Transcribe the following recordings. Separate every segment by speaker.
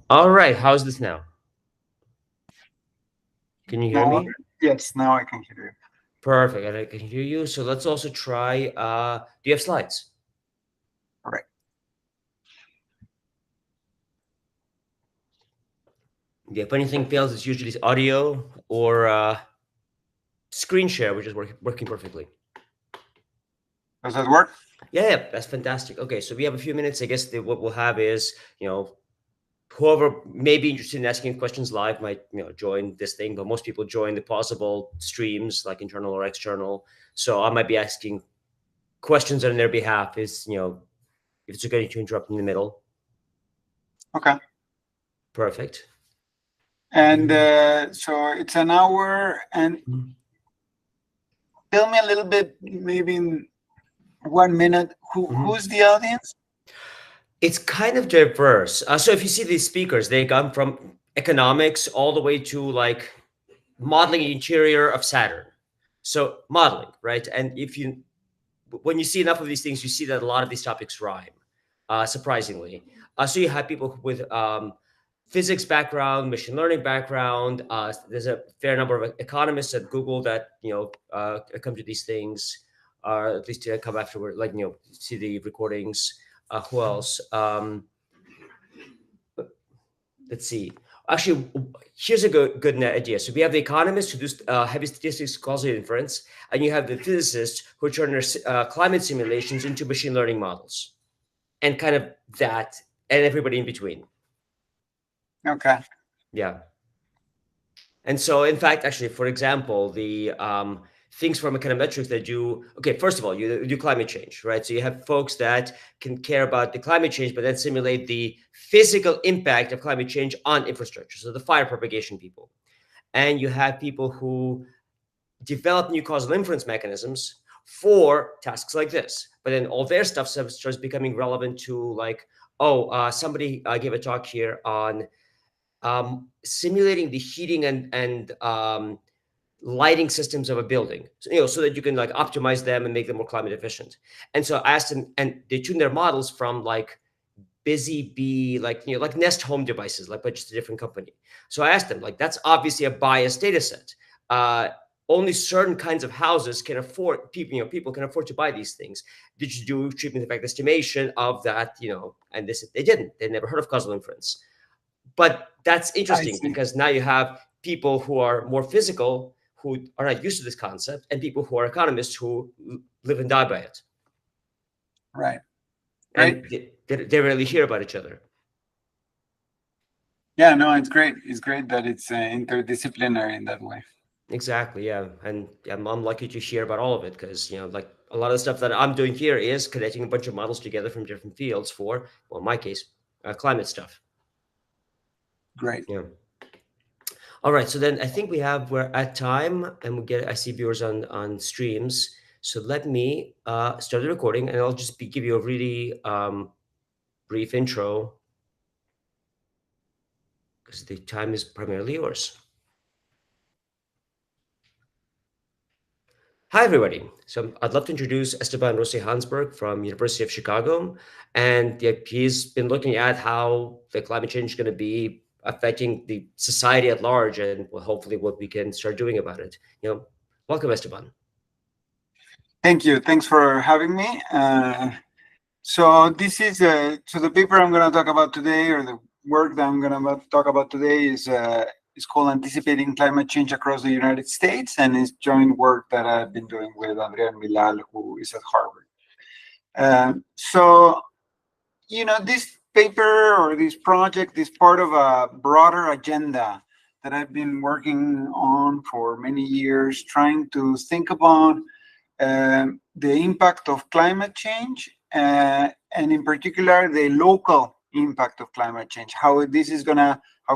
Speaker 1: All right, how's this now? Can you hear
Speaker 2: Now,
Speaker 1: me?
Speaker 2: yes, now I can hear you.
Speaker 1: Perfect, I can hear you. So let's also try, do you have slides?
Speaker 2: All right.
Speaker 1: Yeah, if anything fails, it's usually audio or screen share, which is working perfectly.
Speaker 2: Does that work?
Speaker 1: Yeah, that's fantastic. Okay, so we have a few minutes. I guess what we'll have is, whoever may be interested in asking questions live might, join this thing, but most people join the possible streams, like internal or external. So I might be asking questions on their behalf. If it's okay to interrupt in the middle.
Speaker 2: Okay.
Speaker 1: Perfect.
Speaker 2: And so it's an hour. And
Speaker 1: Mhm.
Speaker 2: tell me a little bit, maybe in 1 minute,
Speaker 1: Mhm.
Speaker 2: who's the audience?
Speaker 1: It's kind of diverse. So if you see these speakers, they come from economics all the way to like modeling the interior of Saturn. So modeling, right? And when you see enough of these things, you see that a lot of these topics rhyme, surprisingly. So you have people with physics background, machine learning background. There's a fair number of economists at Google that come to these things, or at least come afterward, like see the recordings. Who else? Let's see. Actually, here's a good idea. So we have the economists who do heavy statistics, causal inference, and you have the physicists who turn their climate simulations into machine learning models, and kind of that, and everybody in between.
Speaker 2: Okay.
Speaker 1: Yeah. And so, in fact, actually, for example, the things from econometrics that do, okay, first of all, you do climate change, right? So you have folks that can care about the climate change, but then simulate the physical impact of climate change on infrastructure. So the fire propagation people. And you have people who develop new causal inference mechanisms for tasks like this. But then all their stuff starts becoming relevant to like, oh, somebody gave a talk here on simulating the heating and lighting systems of a building, so that you can like optimize them and make them more climate efficient. And so I asked them, and they tune their models from like busy bee, like like Nest Home devices, like but just a different company. So I asked them, like, that's obviously a biased data set. Only certain kinds of houses can afford, people can afford to buy these things. Did you do treatment effect estimation of that? And they didn't. They never heard of causal inference. But that's
Speaker 2: I
Speaker 1: interesting
Speaker 2: see.
Speaker 1: because now you have people who are more physical who are not used to this concept, and people who are economists who live and die by it,
Speaker 2: Right. Great.
Speaker 1: and they rarely hear about each other.
Speaker 2: Yeah, no, it's great. It's great that it's interdisciplinary in that way.
Speaker 1: Exactly, yeah, and I'm lucky to hear about all of it because like a lot of the stuff that I'm doing here is connecting a bunch of models together from different fields for, well, in my case, climate stuff.
Speaker 2: Great.
Speaker 1: Yeah. All right, so then I think we're at time, and I see viewers on streams. So let me start the recording, and I'll just give you a really brief intro because the time is primarily yours. Hi, everybody. So I'd love to introduce Esteban Rossi-Hansberg from University of Chicago, and he's been looking at how the climate change is going to be affecting the society at large, and well, hopefully what we can start doing about it. Welcome, Esteban.
Speaker 2: Thank you. Thanks for having me. So this is so the paper I'm going to talk about today, or the work that I'm going to talk about today, is called "Anticipating Climate Change Across the United States," and it's joint work that I've been doing with Adrian Milal, who is at Harvard. So this paper or this project is part of a broader agenda that I've been working on for many years, trying to think about the impact of climate change, and in particular the local impact of climate change, how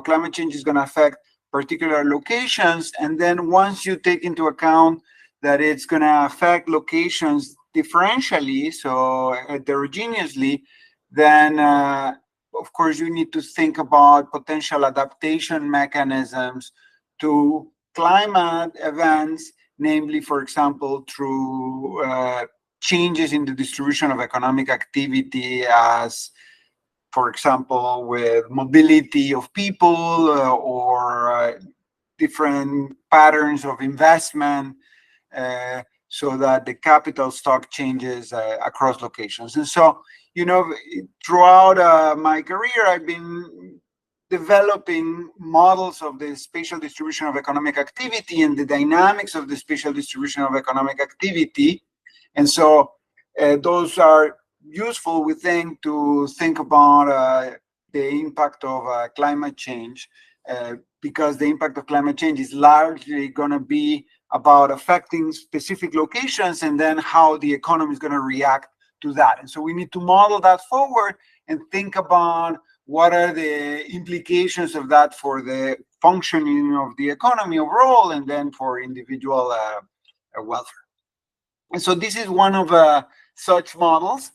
Speaker 2: climate change is gonna affect particular locations, and then once you take into account that it's gonna affect locations differentially, so heterogeneously, then of course you need to think about potential adaptation mechanisms to climate events, namely, for example, through changes in the distribution of economic activity as for example, with mobility of people or different patterns of investment, so that the capital stock changes across locations. And so, throughout my career, I've been developing models of the spatial distribution of economic activity and the dynamics of the spatial distribution of economic activity. And so those are useful, we think, to think about the impact of climate change, because the impact of climate change is largely going to be about affecting specific locations and then how the economy is going to react to that. And so we need to model that forward and think about what are the implications of that for the functioning of the economy overall, and then for individual welfare. And so this is one of such models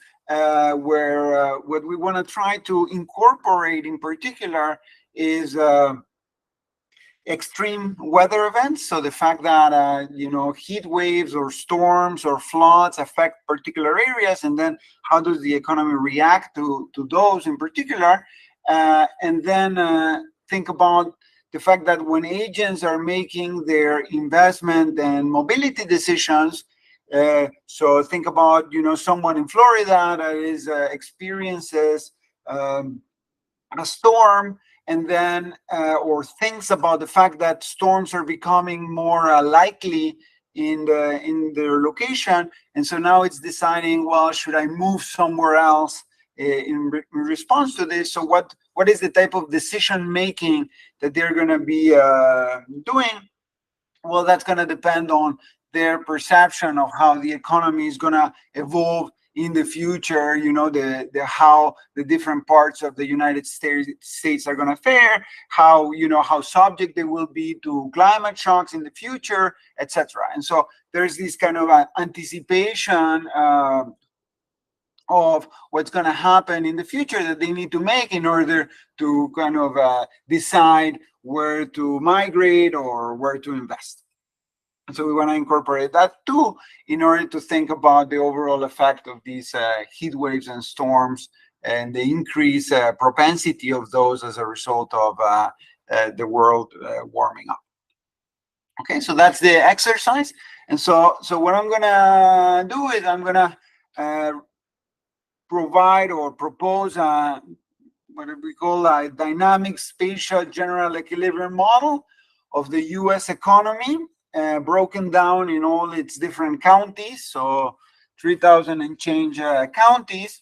Speaker 2: where what we want to try to incorporate in particular is extreme weather events. So the fact that heat waves or storms or floods affect particular areas, and then how does the economy react to those in particular, and then think about the fact that when agents are making their investment and mobility decisions, so think about someone in Florida that is experiences a storm, and then or thinks about the fact that storms are becoming more likely in their location, and so now it's deciding, well, should I move somewhere else in response to this? So what is the type of decision making that they're going to be doing? Well, that's going to depend on their perception of how the economy is going to evolve in the future, how the different parts of the United States are going to fare, how subject they will be to climate shocks in the future, etc. And so there's this kind of anticipation of what's going to happen in the future that they need to make in order to kind of decide where to migrate or where to invest. And so we want to incorporate that too in order to think about the overall effect of these heat waves and storms and the increased propensity of those as a result of the world warming up. Okay, so that's the exercise. And so what I'm going to do is I'm going to provide or propose what we call a dynamic spatial general equilibrium model of the U.S. economy, broken down in all its different counties, so 3,000 and change counties,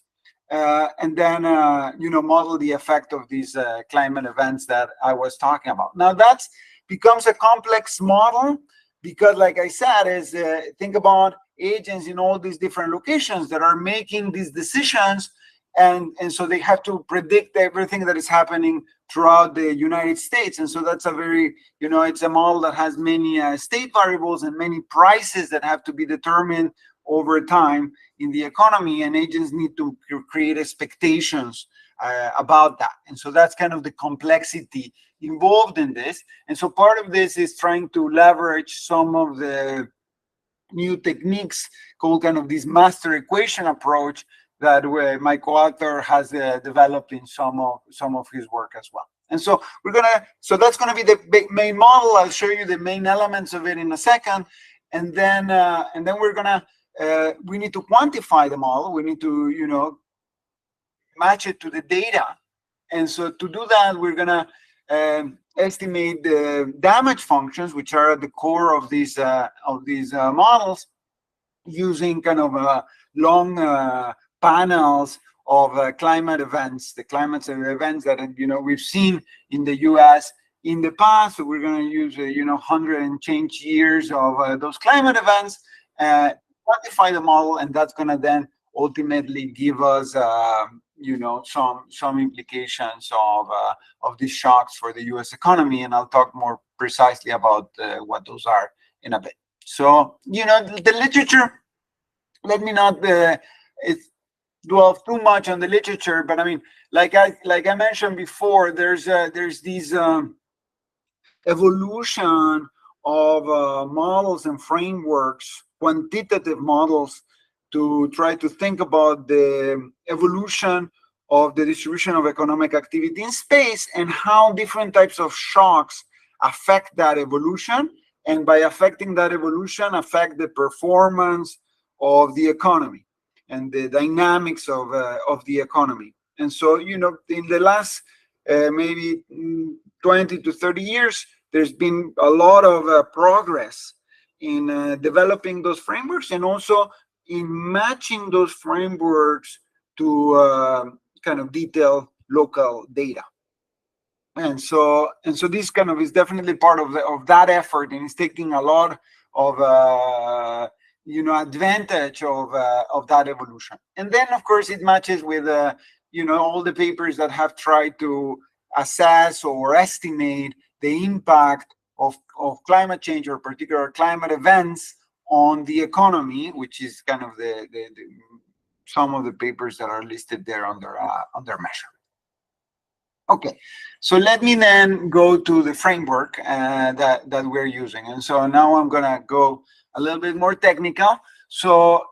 Speaker 2: and then model the effect of these climate events that I was talking about. Now that becomes a complex model because, like I said, is think about agents in all these different locations that are making these decisions, and so they have to predict everything that is happening throughout the United States. And so that's a very, it's a model that has many state variables and many prices that have to be determined over time in the economy, and agents need to create expectations about that. And so that's kind of the complexity involved in this. And so part of this is trying to leverage some of the new techniques called kind of this master equation approach that my co-author has developed in some of his work as well. And so that's gonna be the main model. I'll show you the main elements of it in a second, and then we're gonna we need to quantify the model. We need to match it to the data, and so to do that, we're gonna estimate the damage functions, which are at the core of these models, using kind of long panels of climate events, the climate events that we've seen in the U.S. in the past. So we're going to use 100 and change years of those climate events, quantify the model, and that's going to then ultimately give us some implications of these shocks for the U.S. economy, and I'll talk more precisely about what those are in a bit. So the literature. Let me not dwell too much on the literature, but I mean, like I mentioned before, there's these evolution of models and frameworks, quantitative models, to try to think about the evolution of the distribution of economic activity in space and how different types of shocks affect that evolution, and by affecting that evolution, affect the performance of the economy and the dynamics of the economy. And so, you know, in the last maybe 20 to 30 years, there's been a lot of progress in developing those frameworks, and also in matching those frameworks to kind of detailed local data. And so this kind of is definitely part of that effort, and it's taking a lot of you know, advantage of that evolution. And then of course it matches with you know, all the papers that have tried to assess or estimate the impact of climate change or particular climate events on the economy, which is kind of the some of the papers that are listed there under measure. Okay, so let me then go to the framework that we're using. And so now I'm gonna go a little bit more technical. So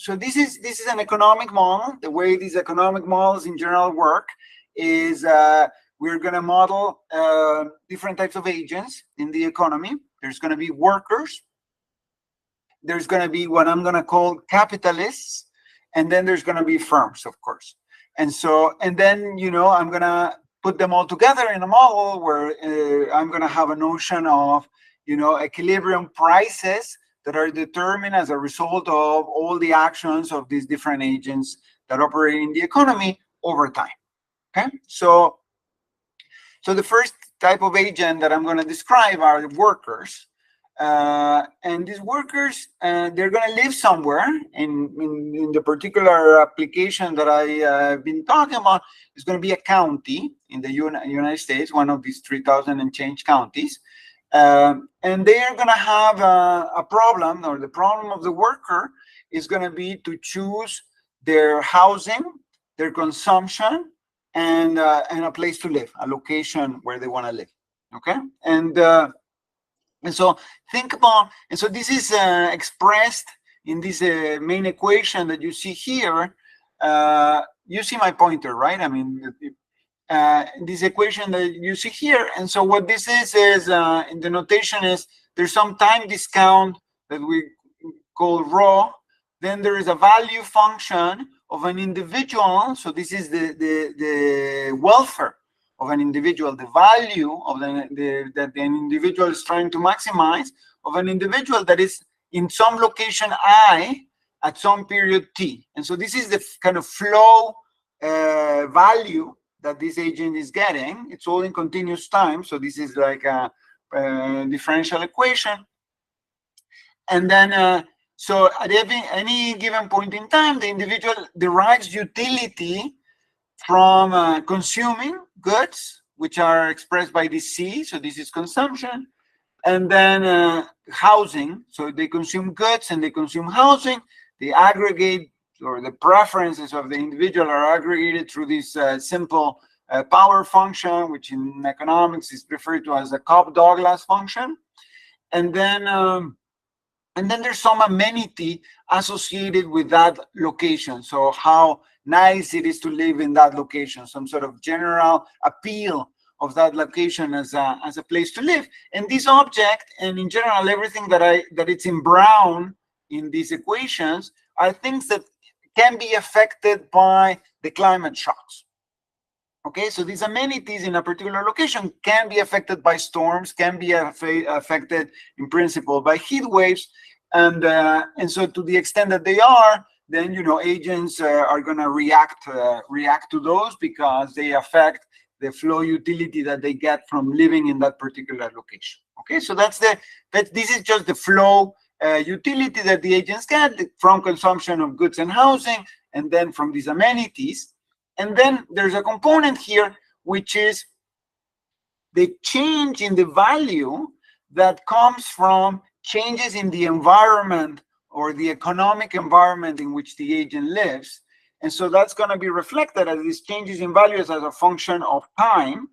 Speaker 2: this is an economic model. The way these economic models in general work is we're gonna model different types of agents in the economy. There's gonna be workers. There's gonna be what I'm gonna call capitalists, and then there's gonna be firms, of course. And so, and then, you know, I'm gonna put them all together in a model where I'm gonna have a notion of, you know, equilibrium prices that are determined as a result of all the actions of these different agents that operate in the economy over time. Okay, so the first type of agent that I'm gonna describe are the workers. And these workers, they're going to live somewhere in the particular application that I've been talking about. Is going to be a county in the United States, one of these 3,000 and change counties. And they're going to have a problem, or the problem of the worker is going to be to choose their housing, their consumption, and a place to live, a location where they want to live. Okay, and so think about, and so this is expressed in this main equation that you see here. You see my pointer, right? I mean, this equation that you see here. And so what this is in the notation is there's some time discount that we call rho. Then there is a value function of an individual. So this is the welfare of an individual, the value of that an individual is trying to maximize, of an individual that is in some location I at some period t. And so this is the kind of flow value that this agent is getting. It's all in continuous time. So this is like a differential equation. And then, so at any given point in time, the individual derives utility from consuming goods, which are expressed by this C, so this is consumption, and then housing, so they consume goods and they consume housing. The aggregate, or the preferences of the individual, are aggregated through this simple power function, which in economics is referred to as the Cobb-Douglas function. And then there's some amenity associated with that location. So how nice it is to live in that location, some sort of general appeal of that location as a place to live. And this object, and in general everything that it's in brown in these equations, are things that can be affected by the climate shocks. Okay, so these amenities in a particular location can be affected by storms, can be affected in principle by heat waves, and so to the extent that they are, then, you know, agents are going to react to those, because they affect the flow utility that they get from living in that particular location. Okay, so this is just the flow utility that the agents get from consumption of goods and housing, and then from these amenities. And then there's a component here, which is the change in the value that comes from changes in the environment or the economic environment in which the agent lives. And so that's going to be reflected as these changes in values as a function of time.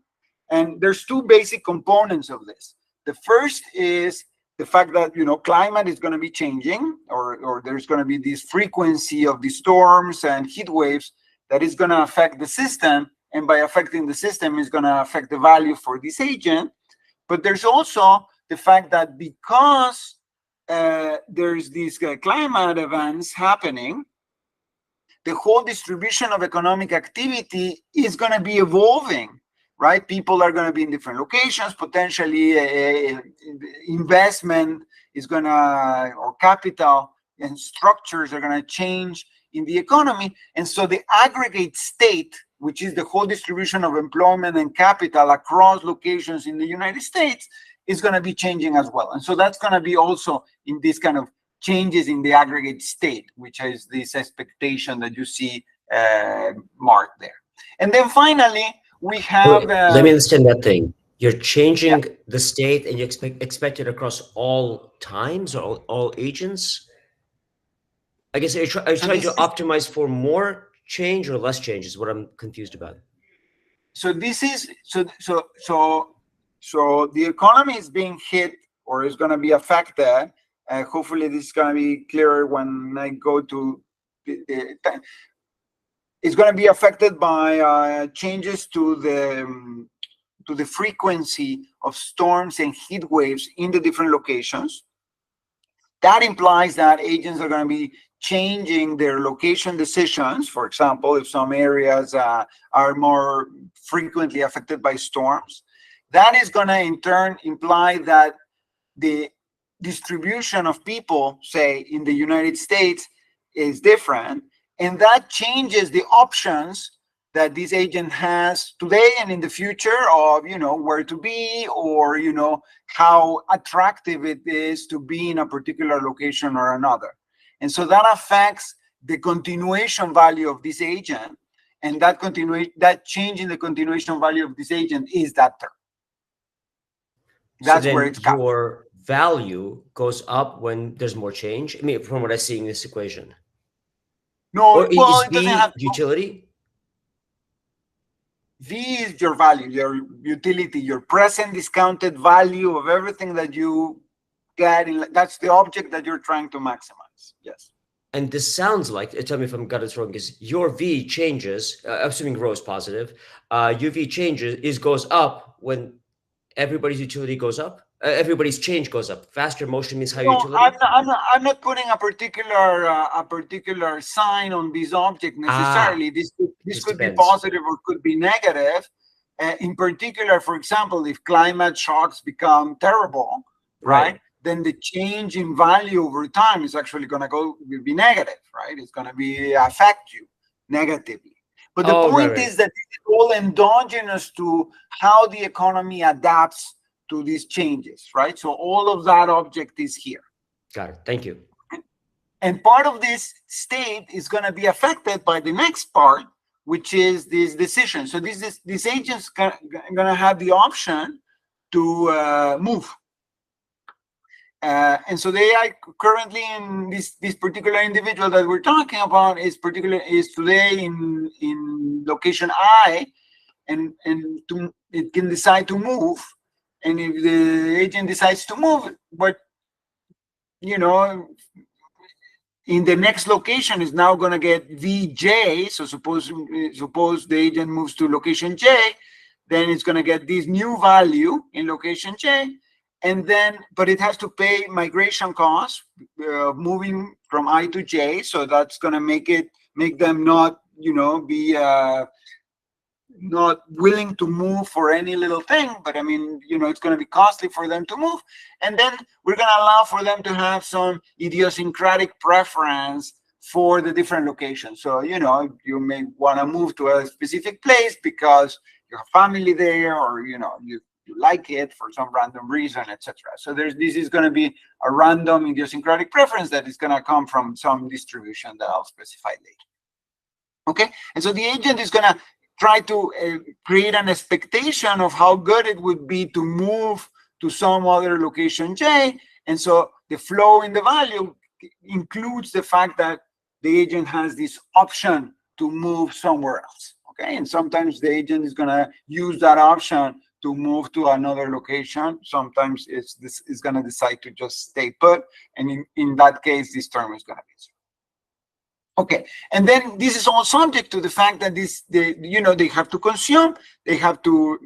Speaker 2: And there's two basic components of this. The first is the fact that, you know, climate is going to be changing, or there's going to be this frequency of the storms and heat waves that is going to affect the system, and by affecting the system is going to affect the value for this agent. But there's also the fact that because there's these climate events happening, the whole distribution of economic activity is going to be evolving, right? People are going to be in different locations. Potentially, investment is going to, or capital and structures are going to change in the economy. And so the aggregate state, which is the whole distribution of employment and capital across locations in the United States, is going to be changing as well. And so that's going to be also in this kind of changes in the aggregate state, which is this expectation that you see marked there. And then finally, we have...
Speaker 1: Wait, let me understand that thing. You're changing the state and you expect it across all times or all agents? I guess are you trying to optimize for more change or less change is what I'm confused about.
Speaker 2: So this is, so the economy is being hit or is going to be affected. Hopefully this is going to be clearer when I go to it's going to be affected by changes to the frequency of storms and heat waves in the different locations. That implies that agents are going to be changing their location decisions. For example, if some areas are more frequently affected by storms, that is going to in turn imply that the distribution of people, say in the United States, is different, and that changes the options that this agent has today and in the future of, you know, where to be, or, you know, how attractive it is to be in a particular location or another. And so that affects the continuation value of this agent, and that change in the continuation value of this agent is that term. That's
Speaker 1: so
Speaker 2: where it's coming.
Speaker 1: Your value goes up when there's more change. I mean, from what I see in this equation.
Speaker 2: No,
Speaker 1: or
Speaker 2: well,
Speaker 1: is
Speaker 2: it doesn't
Speaker 1: B
Speaker 2: have
Speaker 1: utility?
Speaker 2: V is your value, your utility, your present discounted value of everything that you get. That's the object that you're trying to maximize. Yes.
Speaker 1: And this sounds like, tell me if I'm got it wrong, is your V changes, assuming rho is positive, your V changes, goes up when everybody's utility goes up? Everybody's change goes up. Faster motion means higher utility?
Speaker 2: I'm not putting a particular sign on this object necessarily. This could be positive or could be negative. In particular, for example, if climate shocks become terrible, right? Then the change in value over time is actually going to be negative, right? It's going to affect you negatively. But the point is that it's all endogenous to how the economy adapts to these changes, right? So all of that object is here.
Speaker 1: Got it. Thank you.
Speaker 2: And part of this state is going to be affected by the next part, which is this decision. So these agents are going to have the option to move. And so they are currently in this particular individual that we're talking about is today in location I, and it can decide to move. And if the agent decides to move, but you know, in the next location is now going to get VJ. So suppose the agent moves to location J, then it's going to get this new value in location J. And then, but it has to pay migration costs moving from I to J. So that's going to make them not, you know, be not willing to move for any little thing. But I mean, you know, it's going to be costly for them to move. And then we're going to allow for them to have some idiosyncratic preference for the different locations. So, you know, you may want to move to a specific place because you have family there, or, you know, you like it for some random reason, etc. So this is going to be a random idiosyncratic preference that is going to come from some distribution that I'll specify later. Okay, and so the agent is going to try to create an expectation of how good it would be to move to some other location J. And so the flow in the value includes the fact that the agent has this option to move somewhere else. Okay, and sometimes the agent is going to use that option to move to another location. Sometimes it's going to decide to just stay put, and in that case, this term is going to be zero. Okay, and then this is all subject to the fact that they have to consume, they have to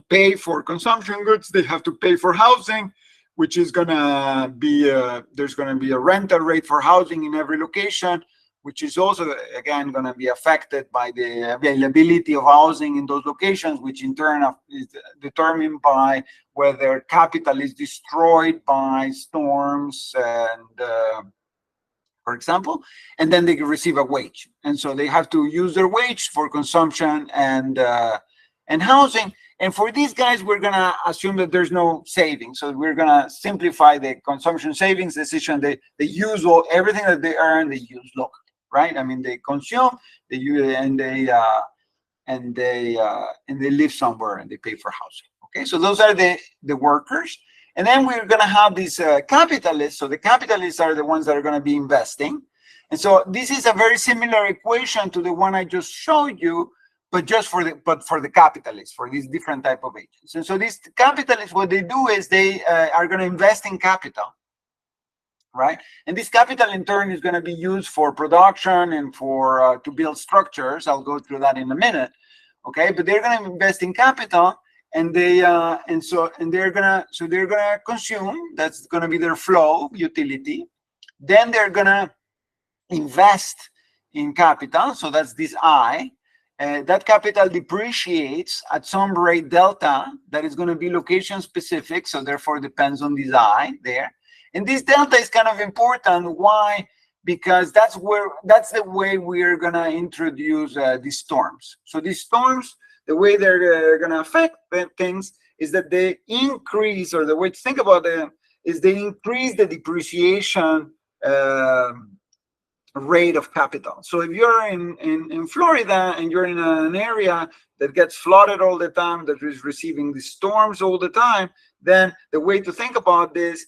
Speaker 2: pay for consumption goods, they have to pay for housing, which is gonna be there's gonna be a rental rate for housing in every location, which is also again gonna be affected by the availability of housing in those locations, which in turn is determined by whether capital is destroyed by storms and for example, and then they receive a wage, and so they have to use their wage for consumption and housing. And for these guys, we're gonna assume that there's no savings, so we're gonna simplify the consumption savings decision. They use everything that they earn, they use locally, right? I mean, they consume, they use, and they live somewhere and they pay for housing. Okay, so those are the workers. And then we're going to have these capitalists. So the capitalists are the ones that are going to be investing. And so this is a very similar equation to the one I just showed you, but just for the capitalists, for these different type of agents. And so these capitalists, what they do is they are going to invest in capital, right? And this capital in turn is going to be used for production and for to build structures. I'll go through that in a minute. Okay, but they're going to invest in capital. And they're gonna consume. That's gonna be their flow utility. Then they're gonna invest in capital. So that's this I. That capital depreciates at some rate delta that is going to be location specific. So therefore depends on this I there. And this delta is kind of important. Why? Because that's the way we're gonna introduce these storms. So these storms, the way they're going to affect things is that they increase, or the way to think about them is they increase the depreciation rate of capital. So if you're in Florida and you're in an area that gets flooded all the time, that is receiving the storms all the time, then the way to think about this,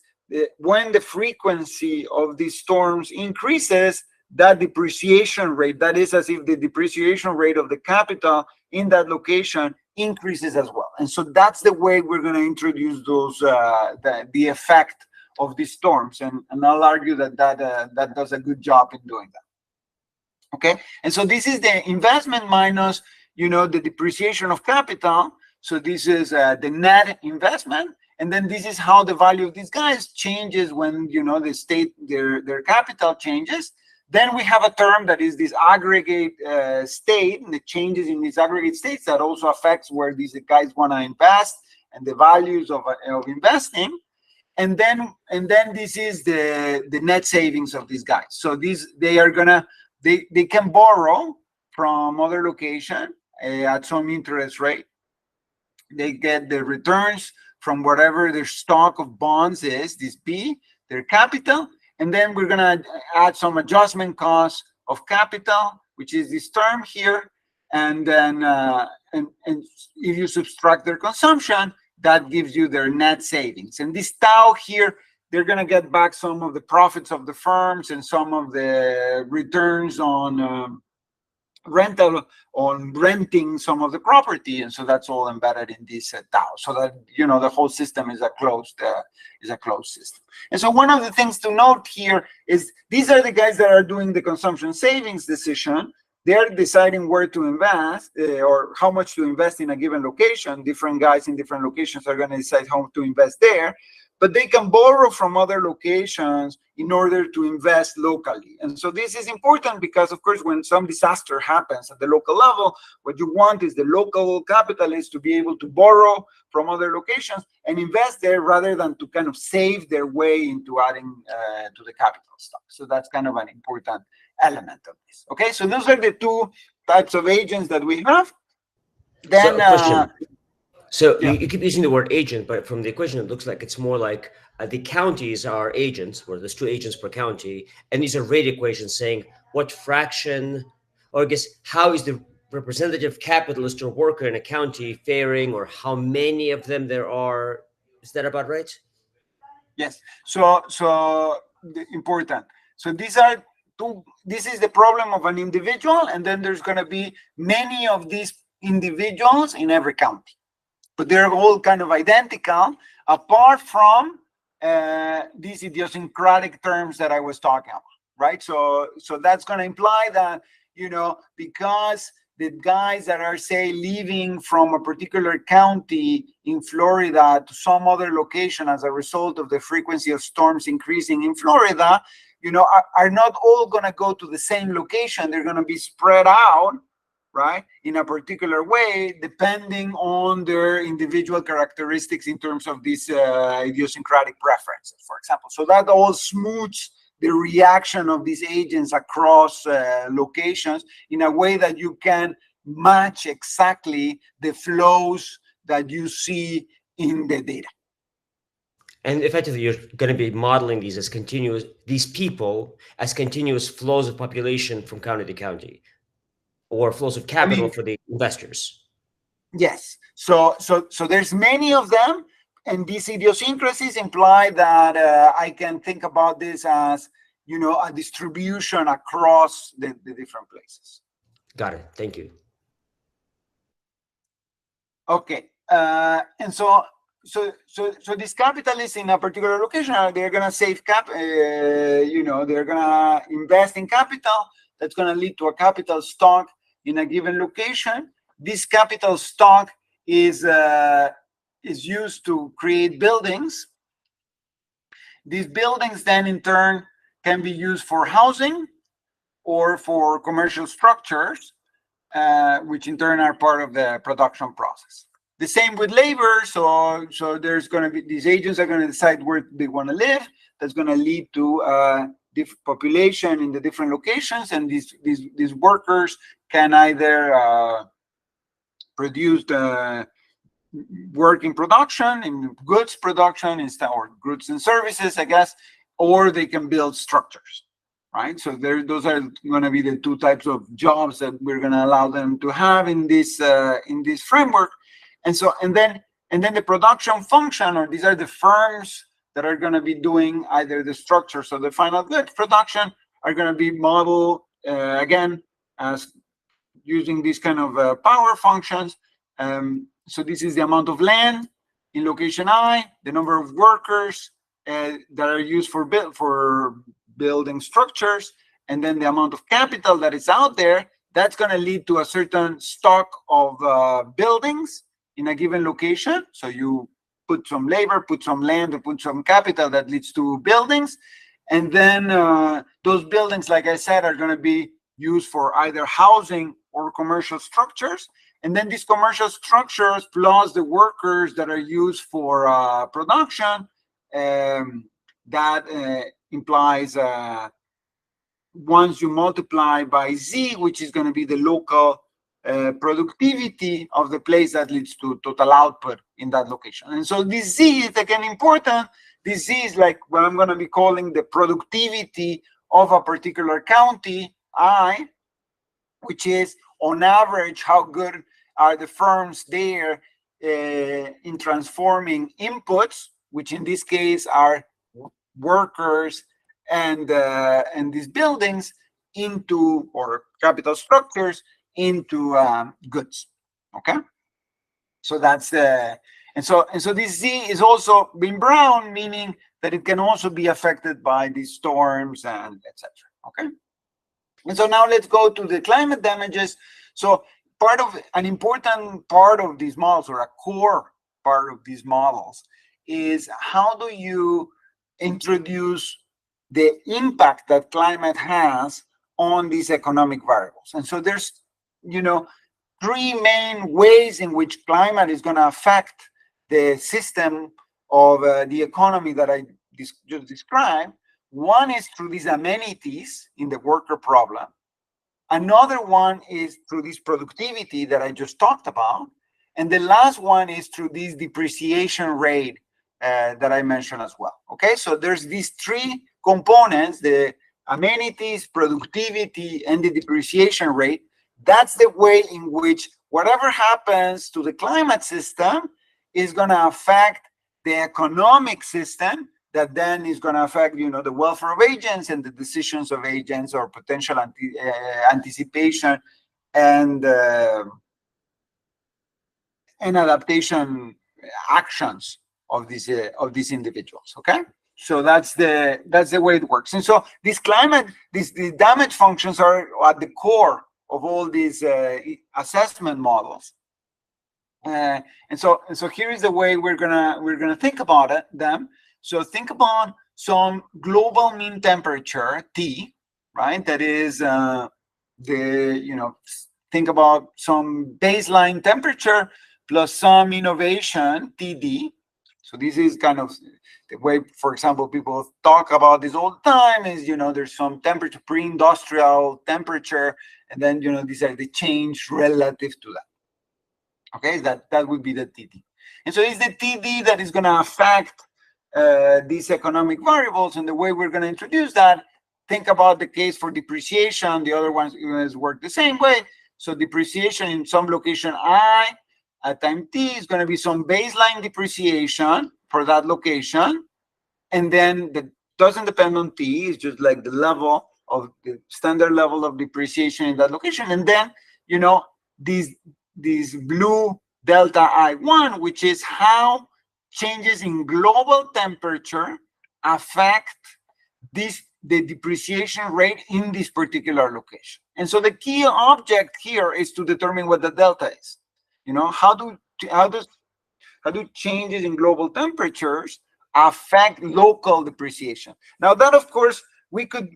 Speaker 2: when the frequency of these storms increases, that depreciation rate, that is as if the depreciation rate of the capital in that location increases as well. And so that's the way we're going to introduce those the effect of these storms, and I'll argue that does a good job in doing that. Okay, and so this is the investment minus the depreciation of capital. So this is the net investment, and then this is how the value of these guys changes when the state their capital changes. Then we have a term that is this aggregate state, and the changes in these aggregate states that also affects where these guys want to invest and the values of investing. And then this is the net savings of these guys. So they can borrow from other location at some interest rate. They get the returns from whatever their stock of bonds is, this B, their capital. And then we're going to add some adjustment costs of capital, which is this term here. And then and if you subtract their consumption, that gives you their net savings. And this tau here, they're going to get back some of the profits of the firms and some of the returns on renting some of the property. And so that's all embedded in this tau, so that the whole system is a closed system. And so one of the things to note here is these are the guys that are doing the consumption savings decision. They're deciding where to invest or how much to invest in a given location. Different guys in different locations are going to decide how to invest there, but they can borrow from other locations in order to invest locally. And so this is important because, of course, when some disaster happens at the local level, what you want is the local capitalists to be able to borrow from other locations and invest there rather than to kind of save their way into adding to the capital stock. So that's kind of an important element of this. Okay, so those are the two types of agents that we have. Then,
Speaker 1: question. So
Speaker 2: yeah.
Speaker 1: you keep using the word agent, but from the equation, it looks like it's more like the counties are agents, where there's 2 agents per county, and these are rate equations saying what fraction, or I guess how is the representative capitalist or worker in a county faring, or how many of them there are. Is that about right?
Speaker 2: Yes. So important. So these are two. This is the problem of an individual, and then there's going to be many of these individuals in every county. But they're all kind of identical, apart from these idiosyncratic terms that I was talking about. right? So that's going to imply that, because the guys that are, say, leaving from a particular county in Florida to some other location as a result of the frequency of storms increasing in Florida, are not all going to go to the same location. They're going to be spread out, right, in a particular way, depending on their individual characteristics in terms of these idiosyncratic preferences, for example. So that all smooths the reaction of these agents across locations in a way that you can match exactly the flows that you see in the data.
Speaker 1: And effectively, you're going to be modeling these as continuous, these people as continuous flows of population from county to county, or flows of capital for the investors.
Speaker 2: Yes. So there's many of them, and these idiosyncrasies imply that I can think about this as, a distribution across the different places.
Speaker 1: Got it. Thank you.
Speaker 2: Okay. And so these capitalists in a particular location, they're going to save they're going to invest in capital that's going to lead to a capital stock in a given location. This capital stock is used to create buildings. These buildings then in turn can be used for housing or for commercial structures, which in turn are part of the production process. The same with labor. So there's going to be, these agents are going to decide where they want to live. That's going to lead to population in the different locations, and these workers can either produce the work in production, in goods production, instead, or goods and services, I guess, or they can build structures, right? So those are going to be the two types of jobs that we're going to allow them to have in this framework. And then the production function, or these are the firms that are going to be doing either the structures or the final goods production, are going to be modeled again as using these kind of power functions. So this is the amount of land in location I, the number of workers that are used for building structures, and then the amount of capital that is out there. That's going to lead to a certain stock of buildings in a given location. So you put some labor, put some land, or put some capital that leads to buildings. And then those buildings, like I said, are going to be used for either housing or commercial structures. And then these commercial structures plus the workers that are used for production, that implies once you multiply by Z, which is going to be the local productivity of the place, that leads to total output in that location. And so this Z is again important. This Z is like what I'm going to be calling the productivity of a particular county, I, which is on average how good are the firms there in transforming inputs, which in this case are workers and these buildings into, or capital structures into goods. Okay, so that's and so this Z is also being brown, meaning that it can also be affected by these storms and etc. Okay, and so now let's go to the climate damages. So an important part of these models, or a core part of these models, is how do you introduce the impact that climate has on these economic variables. And so there's, three main ways in which climate is going to affect the system of the economy that I just described. One is through these amenities in the worker problem. Another one is through this productivity that I just talked about. And the last one is through this depreciation rate that I mentioned as well. Okay, so there's these three components: the amenities, productivity, and the depreciation rate. That's the way in which whatever happens to the climate system is going to affect the economic system, that then is going to affect, the welfare of agents and the decisions of agents, or potential anticipation and adaptation actions of these individuals. Okay, So that's the way it works. And so the damage functions are at the core of all these assessment models. And so here is the way we're gonna think about them. So think about some global mean temperature T, right? That is think about some baseline temperature plus some innovation TD. So this is kind of the way, for example, people talk about this all the time is, there's some temperature, pre-industrial temperature, and then, these are the change relative to that. Okay, that would be the TD. And so it's the TD that is going to affect these economic variables. And the way we're going to introduce that, think about the case for depreciation. The other ones work the same way. So depreciation in some location I at time t is going to be some baseline depreciation for that location. And then that doesn't depend on t, it's just like the level of the standard level of depreciation in that location. And then, these blue delta I1, which is how changes in global temperature affect the depreciation rate in this particular location. And so the key object here is to determine what the delta is. How do changes in global temperatures affect local depreciation? Now that, of course, we could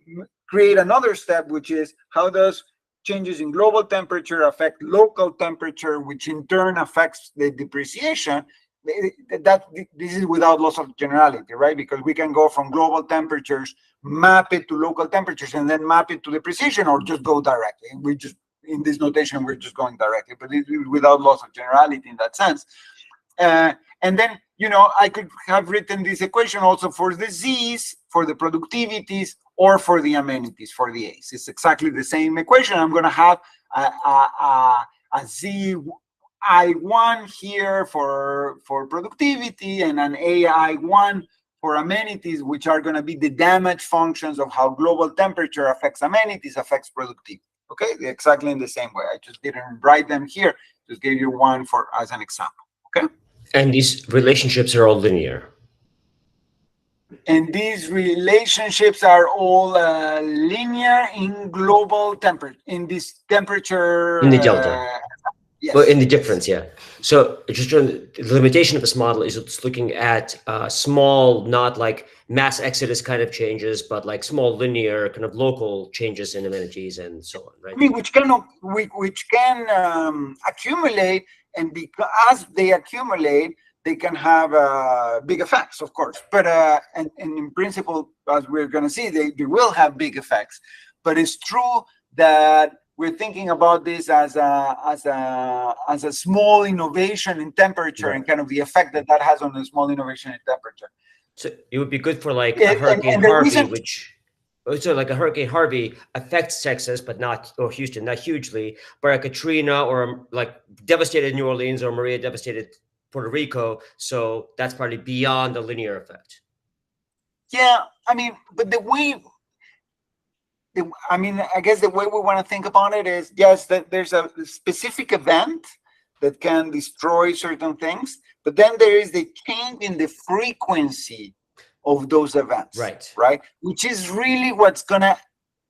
Speaker 2: create another step, which is how does changes in global temperature affect local temperature, which in turn affects the depreciation. This is without loss of generality, right? Because we can go from global temperatures, map it to local temperatures, and then map it to depreciation, or just go directly. We just, in this notation, we're just going directly, but it is without loss of generality in that sense. And then, I could have written this equation also for the Z's, for the productivities, or for the amenities, for the A's. It's exactly the same equation. I'm going to have a Z I1 here for productivity and an AI1 for amenities, which are going to be the damage functions of how global temperature affects amenities, affects productivity. Okay, exactly in the same way. I just didn't write them here. Just gave you one as an example. Okay.
Speaker 1: And these relationships are all linear.
Speaker 2: And these relationships are all linear in global temperature, in this temperature.
Speaker 1: In the delta.
Speaker 2: Yes.
Speaker 1: Well, in the difference, yeah. So just the limitation of this model is it's looking at small, not like mass exodus kind of changes, but like small linear kind of local changes in amenities and so on, right?
Speaker 2: I mean, which can accumulate, and as they accumulate, they can have big effects, of course. But and in principle, as we're going to see, they will have big effects. But it's true that we're thinking about this as a small innovation in temperature, right, and kind of the effect that has on a small innovation in temperature.
Speaker 1: So it would be good for like a Hurricane Harvey, like a Hurricane Harvey affects Texas, but not, or Houston, not hugely. But like a Katrina or like devastated New Orleans, or Maria devastated Puerto Rico. So that's probably beyond the linear effect.
Speaker 2: Yeah, I mean, but I guess the way we want to think about it is, yes, that there's a specific event that can destroy certain things, but then there is the change in the frequency of those events, right? Which is really what's going to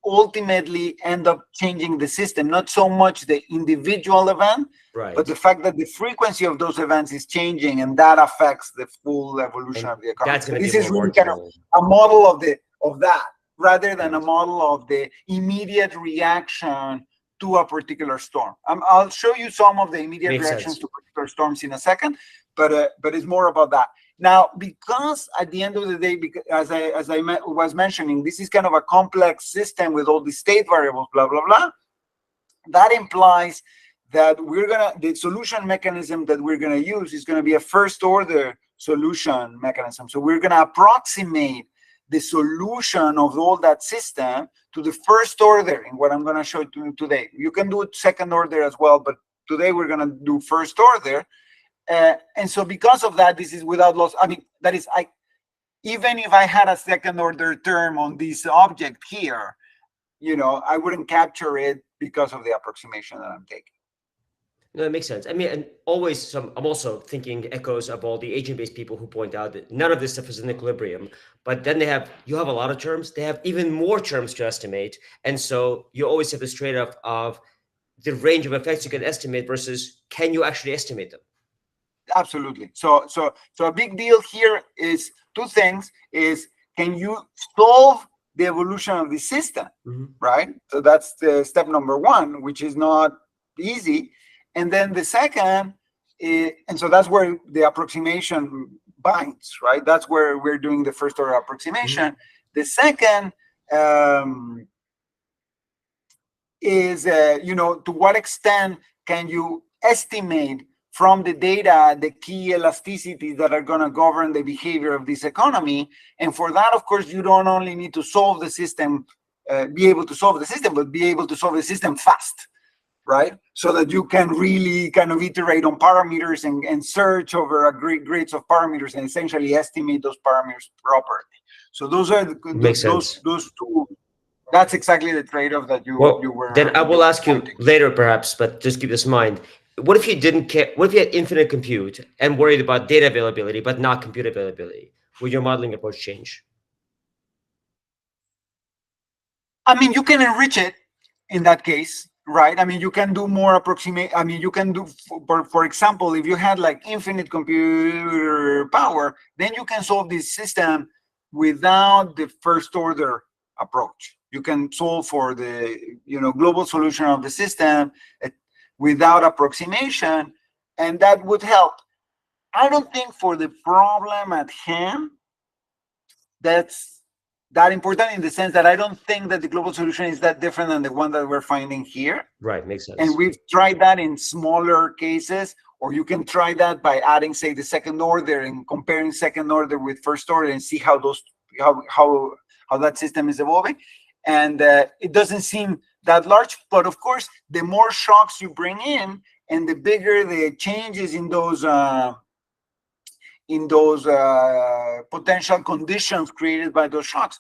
Speaker 2: ultimately end up changing the system, not so much the individual event, but the fact that the frequency of those events is changing, and that affects the full evolution of the economy.
Speaker 1: That's
Speaker 2: this is really kind of a model of that, rather than a model of the immediate reaction to a particular storm. I'll show you some of the immediate reactions to particular storms in a second, but it's more about that. Now, because at the end of the day, as I was mentioning, this is kind of a complex system with all the state variables, blah, blah, blah. That implies that the solution mechanism that we're going to use is going to be a first order solution mechanism. So we're going to approximate the solution of all that system to the first order in what I'm going to show you today. You can do it second order as well, but today we're going to do first order. And so because of that, this is without loss. I mean, that is, even if I had a second order term on this object here, I wouldn't capture it because of the approximation that I'm taking.
Speaker 1: No, it makes sense. I mean, and always I'm also thinking echoes of all the agent-based people who point out that none of this stuff is in equilibrium. But then you have a lot of terms. They have even more terms to estimate, and so you always have this trade-off of the range of effects you can estimate versus can you actually estimate them.
Speaker 2: Absolutely. So a big deal here is two things: is can you solve the evolution of the system, right? So that's the step number one, which is not easy. And then the second, and so that's where the approximation binds, right? That's where we're doing the first order approximation. The second is, to what extent can you estimate from the data the key elasticities that are going to govern the behavior of this economy? And for that, of course, you don't only need to solve the system, be able to solve the system, but be able to solve the system fast, right? So that you can really kind of iterate on parameters and search over a great grids of parameters and essentially estimate those parameters properly. So those are those two. That's exactly the trade-off that you were.
Speaker 1: Then I will ask you later, perhaps, but just keep this in mind. What if you didn't care? What if you had infinite compute and worried about data availability, but not compute availability? Would your modeling approach change?
Speaker 2: I mean, you can enrich it in that case, right? I mean, you can do more approximate. I mean, you can do, for example, if you had like infinite computer power, then you can solve this system without the first order approach. You can solve for the global solution of the system without approximation, and that would help. I don't think for the problem at hand that's that important, in the sense that I don't think that the global solution is that different than the one that we're finding here.
Speaker 1: Right, makes sense.
Speaker 2: And we've tried that in smaller cases, or you can try that by adding, say, the second order and comparing second order with first order and see how that system is evolving. And it doesn't seem that large, but of course, the more shocks you bring in, and the bigger the changes in those potential conditions created by those shocks,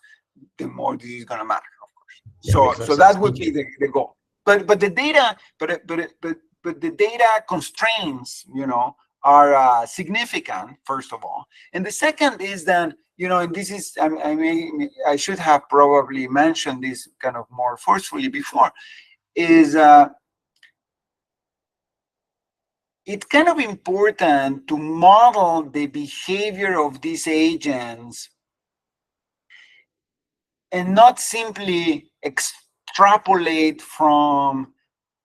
Speaker 2: the more this is going to matter, of course. Yeah, so that would be the goal. But the data, but the data constraints, are significant, first of all. And the second is that, and this is, I should have probably mentioned this kind of more forcefully before, is it's kind of important to model the behavior of these agents and not simply extrapolate from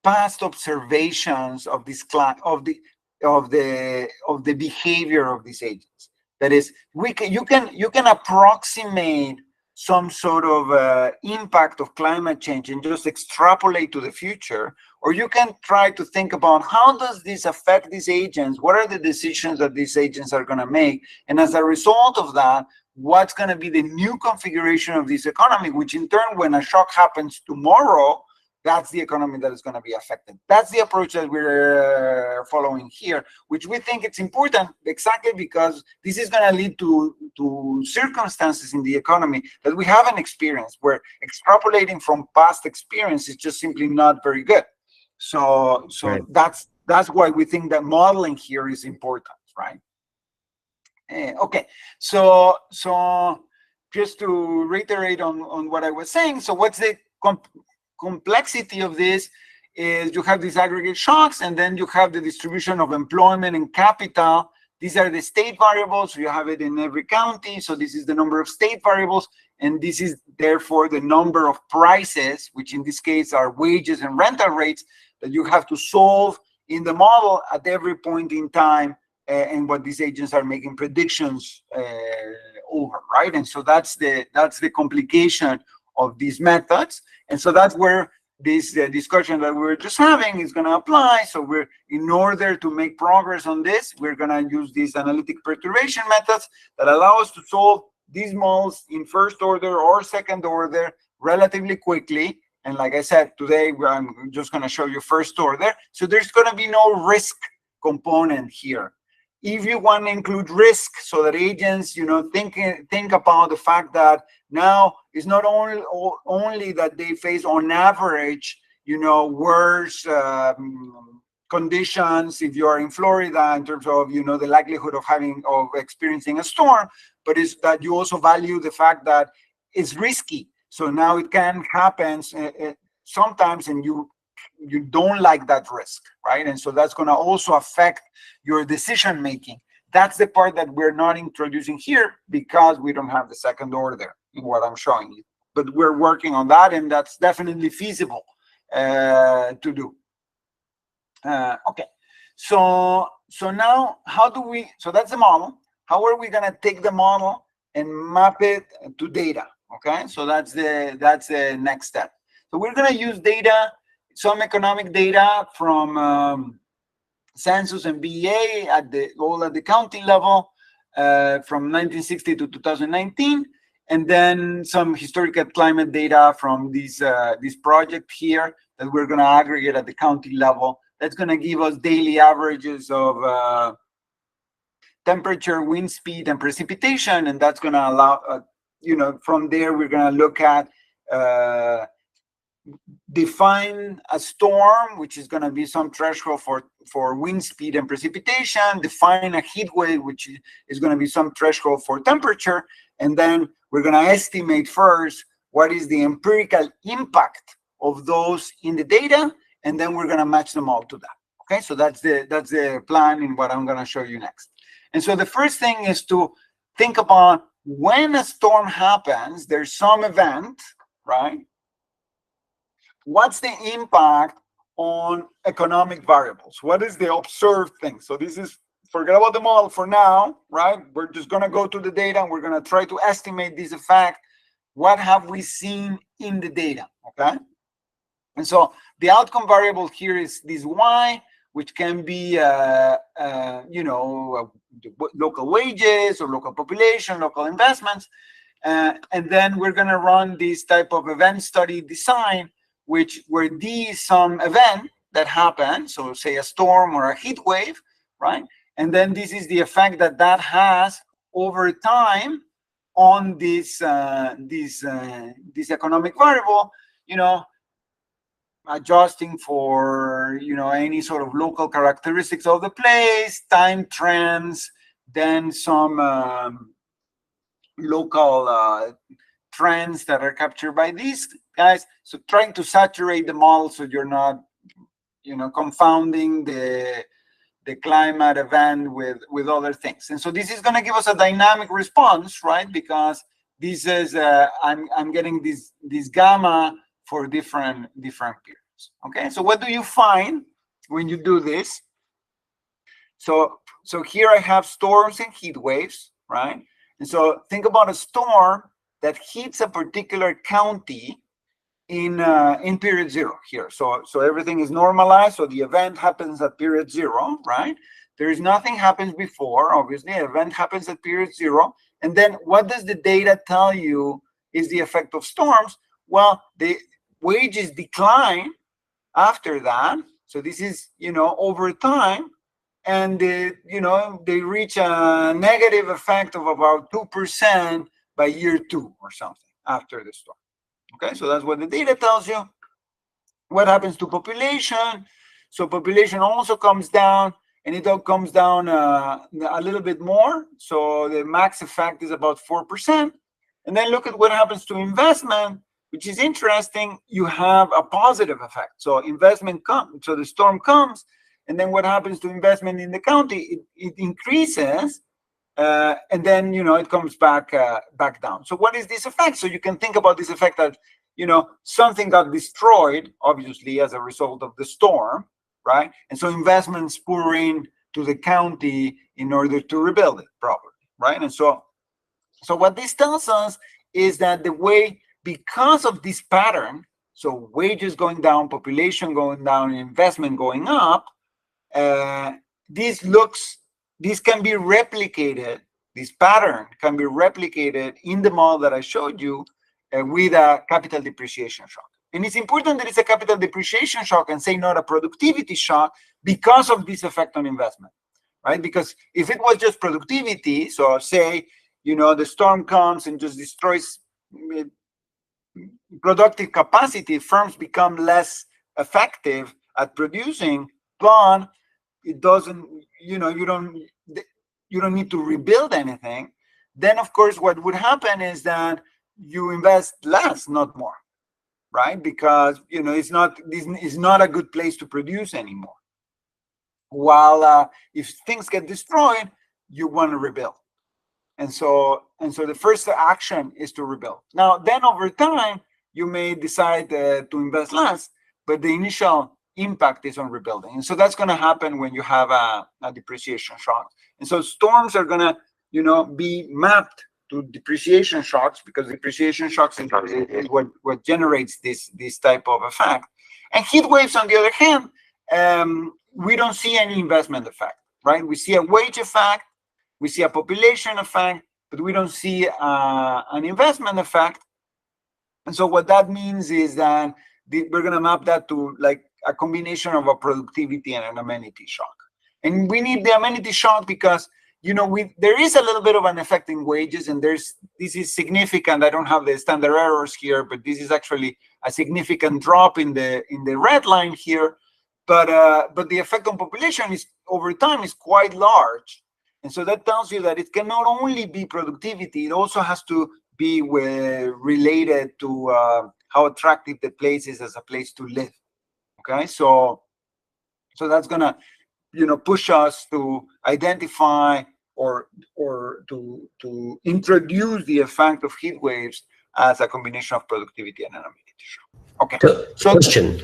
Speaker 2: past observations of this of the behavior of these agents. That is, you can approximate some sort of impact of climate change and just extrapolate to the future, or you can try to think about how does this affect these agents, what are the decisions that these agents are going to make, and as a result of that, what's going to be the new configuration of this economy, which in turn, when a shock happens tomorrow, that's the economy that is going to be affected. That's the approach that we're following here, which we think it's important exactly because this is going to lead to circumstances in the economy that we haven't experienced, where extrapolating from past experience is just simply not very good. So right. That's why we think that modeling here is important, right? Okay, so just to reiterate on what I was saying, so what's the complexity of this is you have these aggregate shocks, and then you have the distribution of employment and capital. These are the state variables. You have it in every county. So this is the number of state variables, and this is therefore the number of prices, which in this case are wages and rental rates, that you have to solve in the model at every point in time, and what these agents are making predictions over, right? And so that's the complication of these methods. And so that's where this discussion that we were just having is going to apply. So in order to make progress on this, we're going to use these analytic perturbation methods that allow us to solve these models in first order or second order relatively quickly. And like I said, today I'm just going to show you first order. So there's going to be no risk component here. If you want to include risk, so that agents, think about the fact that now it's not only that they face on average, worse conditions if you are in Florida in terms of, the likelihood of experiencing a storm, but it's that you also value the fact that it's risky. So now it can happen sometimes, and you don't like that risk, right? And so that's going to also affect your decision making. That's the part that we're not introducing here because we don't have the second order in what I'm showing you. But we're working on that, and that's definitely feasible to do. Okay, so now so that's the model. How are we going to take the model and map it to data? Okay, so that's the next step. So we're going to use data, some economic data from census and BEA at the county level from 1960 to 2019, and then some historical climate data from this project here that we're going to aggregate at the county level. That's going to give us daily averages of temperature, wind speed, and precipitation, and that's going to allow, from there we're going to look at define a storm, which is going to be some threshold for wind speed and precipitation, define a heat wave, which is going to be some threshold for temperature, and then we're going to estimate first what is the empirical impact of those in the data, and then we're going to match them all to that. Okay, so that's the plan in what I'm going to show you next. And so the first thing is to think about when a storm happens, there's some event, right? What's the impact on economic variables? What is the observed thing? So this is, forget about the model for now, right? We're just going to go to the data and we're going to try to estimate this effect. What have we seen in the data, okay? And so the outcome variable here is this Y, which can be, local wages or local population, local investments. And then we're going to run this type of event study design, where these some event that happen, so say a storm or a heat wave, right? And then this is the effect that has over time on this economic variable, adjusting for any sort of local characteristics of the place, time trends, then some local trends that are captured by these guys. So trying to saturate the model so you're not confounding the climate event with other things. And so this is going to give us a dynamic response, right? Because this is I'm getting this gamma for different periods. Okay, so what do you find when you do this? So here I have storms and heat waves, right? And so think about a storm that hits a particular county in period zero here. So everything is normalized. So the event happens at period zero, right? There is nothing happens before, obviously. An event happens at period zero. And then what does the data tell you is the effect of storms? Well, the wages decline after that. So this is, over time. And, they reach a negative effect of about 2% by year 2 or something after the storm. Okay, so that's what the data tells you. What happens to population? So population also comes down, and it all comes down a little bit more. So the max effect is about 4%. And then look at what happens to investment, which is interesting. You have a positive effect. So investment comes, so the storm comes, and then what happens to investment in the county? It increases. And then it comes back down. So what is this effect? So you can think about this effect that something got destroyed, obviously, as a result of the storm, right? And so investments pour in to the county in order to rebuild it properly, right? And so what this tells us is that because of this pattern, so wages going down, population going down, investment going up, this can be replicated. This pattern can be replicated in the model that I showed you with a capital depreciation shock. And it's important that it's a capital depreciation shock and say not a productivity shock because of this effect on investment, right? Because if it was just productivity, so say, the storm comes and just destroys productive capacity, firms become less effective at producing, but it doesn't, you know, you don't need to rebuild anything, then of course what would happen is that you invest less, not more, right? Because, you know, this is not a good place to produce anymore. While if things get destroyed, you want to rebuild. And so the first action is to rebuild. Now, then over time, you may decide to invest less, but the initial impact is on rebuilding. And so that's going to happen when you have a depreciation shock. And so storms are going to, you know, be mapped to depreciation shocks, because depreciation shocks is what generates this type of effect. And heat waves, on the other hand, we don't see any investment effect, right? We see a wage effect, we see a population effect, but we don't see an investment effect. And so what that means is that we're going to map that to like a combination of a productivity and an amenity shock. And we need the amenity shock because, you know, there is a little bit of an effect in wages, and this is significant. I don't have the standard errors here, but this is actually a significant drop in the red line here. But the effect on population is over time is quite large. And so that tells you that it can not only be productivity, it also has to be related to how attractive the place is as a place to live. Okay, so that's gonna, you know, push us to identify or to introduce the effect of heat waves as a combination of productivity and an amenity shock. Okay,
Speaker 1: so question.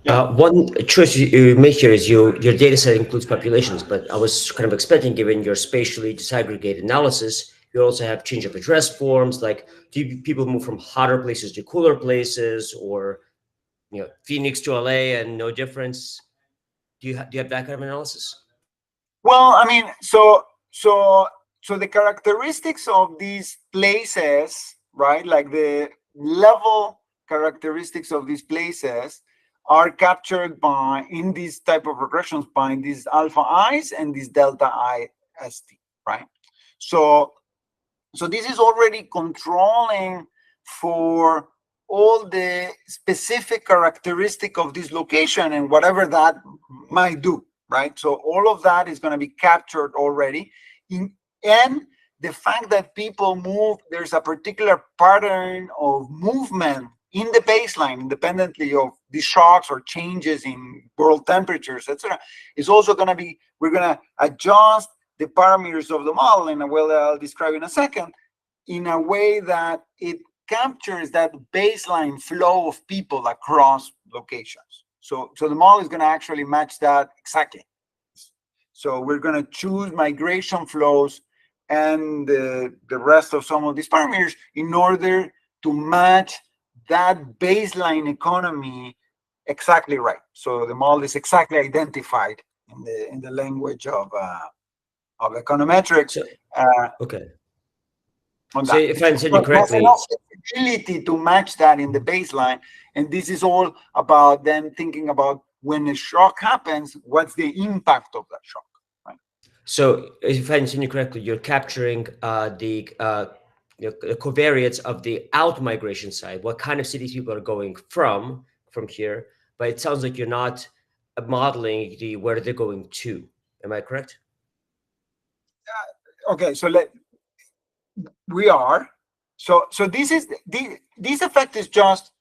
Speaker 2: Yeah.
Speaker 1: One choice you make here is your data set includes populations, but I was kind of expecting, given your spatially disaggregated analysis, you also have change of address forms, like do people move from hotter places to cooler places, or, you know, Phoenix to LA and no difference? Do you have that kind of analysis?
Speaker 2: Well, I mean, so the characteristics of these places, right? Like the level characteristics of these places are captured in these type of regressions by these alpha i's and these delta I st, right? So this is already controlling for all the specific characteristic of this location and whatever that might do, right? So all of that is going to be captured already. And the fact that people move, there's a particular pattern of movement in the baseline, independently of the shocks or changes in world temperatures, etc., is also going to be, we're going to adjust the parameters of the model in a way that I'll describe in a second, in a way that it captures that baseline flow of people across locations. So the model is going to actually match that exactly. So we're going to choose migration flows and the rest of some of these parameters in order to match that baseline economy exactly right. So the model is exactly identified in the language of econometrics.
Speaker 1: So, okay.
Speaker 2: On
Speaker 1: So
Speaker 2: that.
Speaker 1: if I understand you
Speaker 2: But there's
Speaker 1: correctly,
Speaker 2: enough flexibility to match that in the baseline, and this is all about then thinking about when a shock happens, what's the impact of that shock, right?
Speaker 1: so if I understand you correctly, you're capturing the covariates of the out migration side, what kind of cities people are going from here, but it sounds like you're not modeling where they're going to. Am I correct?
Speaker 2: Okay, so we are. So this is this effect is just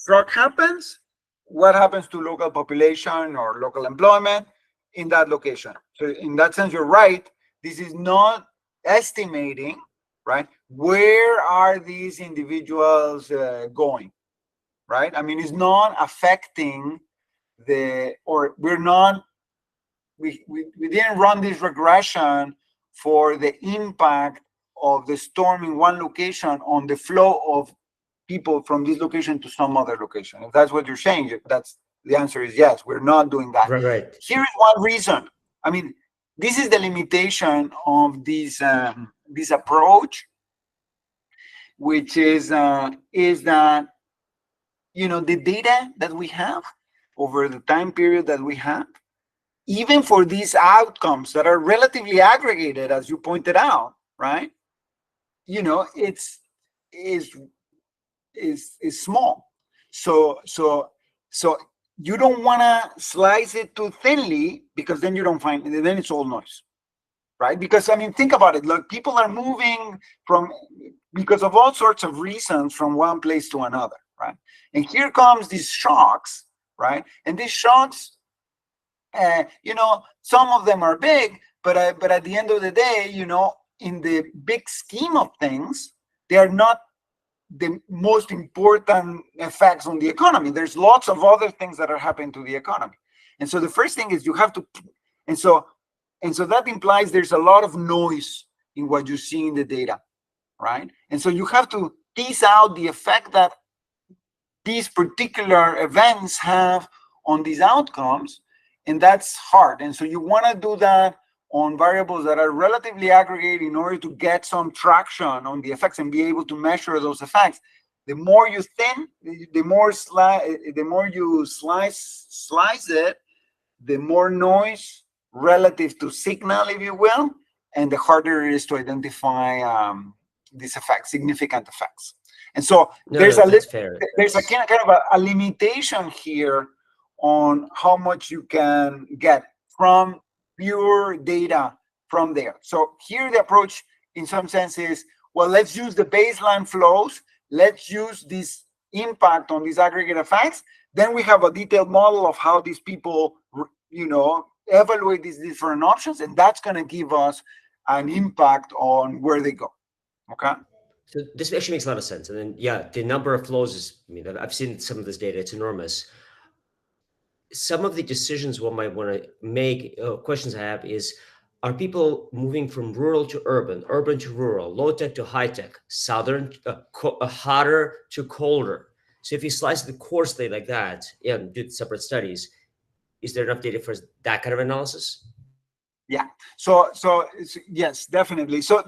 Speaker 2: shock happens, what happens to local population or local employment in that location. So in that sense, you're right. This is not estimating, right? Where are these individuals going, right? I mean, it's not affecting we didn't run this regression for the impact of the storm in one location on the flow of people from this location to some other location. If that's what you're saying, that's the answer is yes, we're not doing that.
Speaker 1: Right.
Speaker 2: Here is one reason. I mean, this is the limitation of this approach, which is that, you know, the data that we have over the time period that we have, even for these outcomes that are relatively aggregated, as you pointed out, right? You know, is small. So you don't want to slice it too thinly, because then you don't find, then it's all noise, right? Because I mean, think about it. Look, people are moving from, because of all sorts of reasons, from one place to another, right? And here comes these shocks, right? And these shocks, you know, some of them are big, but at the end of the day, you know, in the big scheme of things, they are not the most important effects on the economy. There's lots of other things that are happening to the economy. And so the first thing is you have to, and so that implies there's a lot of noise in what you see in the data, right? And so you have to tease out the effect that these particular events have on these outcomes, and that's hard. And so you want to do that on variables that are relatively aggregate in order to get some traction on the effects and be able to measure those effects. The more you thin, the more you slice it, the more noise relative to signal, if you will, and the harder it is to identify these effects, significant effects. And so
Speaker 1: No,
Speaker 2: there's
Speaker 1: no, that's fair.
Speaker 2: there's a kind of a limitation here on how much you can get from pure data from there. So here the approach in some sense is, well, let's use the baseline flows, let's use this impact on these aggregate effects, then we have a detailed model of how these people, you know, evaluate these different options, and that's going to give us an impact on where they go. Okay.
Speaker 1: So this actually makes a lot of sense. And then, yeah, the number of flows is, I mean, I've seen some of this data, it's enormous. Some of the decisions one might want to make, questions I have is, are people moving from rural to urban, urban to rural, low tech to high tech, southern, hotter to colder? So if you slice the coarsely like that, yeah, and do separate studies, is there enough data for that kind of analysis?
Speaker 2: Yeah. So yes, definitely. So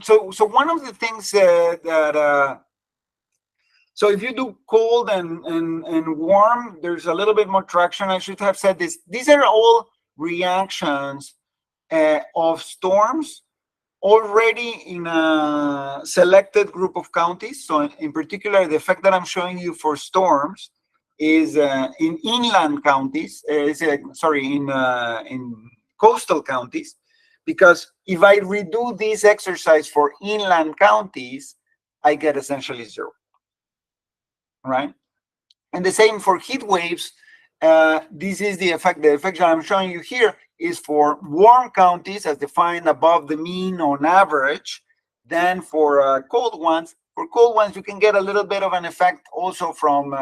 Speaker 2: one of the things so if you do cold and warm, there's a little bit more traction. I should have said this. These are all reactions of storms already in a selected group of counties. So in particular, the effect that I'm showing you for storms is in inland counties, in coastal counties, because if I redo this exercise for inland counties, I get essentially zero, right? And the same for heat waves. This is the effect. The effect that I'm showing you here is for warm counties as defined above the mean on average. Then for cold ones, you can get a little bit of an effect also from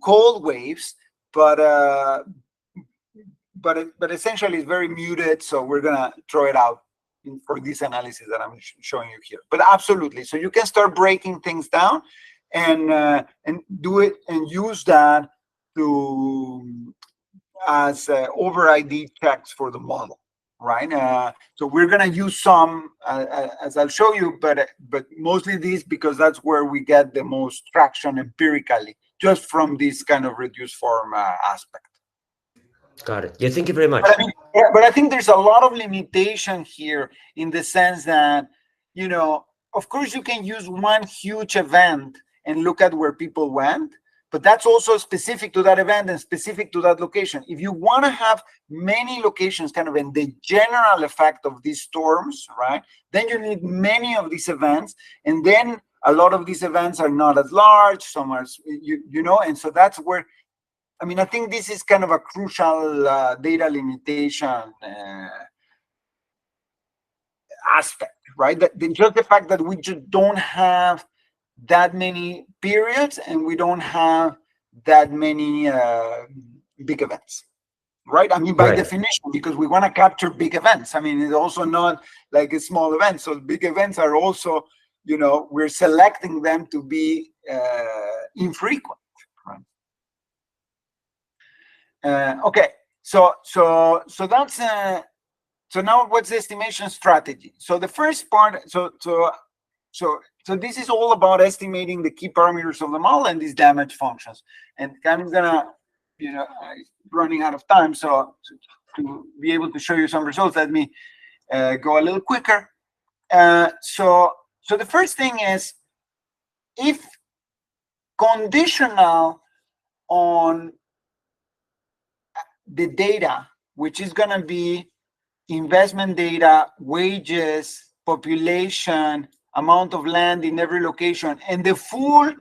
Speaker 2: cold waves, but essentially it's very muted. So we're gonna throw it out for this analysis that I'm showing you here. But absolutely, so you can start breaking things down and do it and use that to as over ID checks for the model, right? So we're gonna use some as I'll show you, but mostly these because that's where we get the most traction empirically, just from this kind of reduced form aspect.
Speaker 1: Got it. Yeah, thank you very much.
Speaker 2: But I mean, yeah, but I think there's a lot of limitation here in the sense that, of course you can use one huge event and look at where people went, but that's also specific to that event and specific to that location. If you want to have many locations kind of in the general effect of these storms, right, then you need many of these events, and then a lot of these events are not as large, some are, and so that's where, I mean, I think this is kind of a crucial data limitation aspect, right? Just the fact that we just don't have that many periods and we don't have that many big events, right? I mean, by definition, because we want to capture big events. I mean, it's also not like a small event. So big events are also, we're selecting them to be infrequent. Okay, so that's so now what's the estimation strategy? So the first part, so this is all about estimating the key parameters of the model and these damage functions. And I'm gonna, running out of time, so to be able to show you some results, let me go a little quicker. So the first thing is, if conditional on the data, which is going to be investment data, wages, population, amount of land in every location, and the full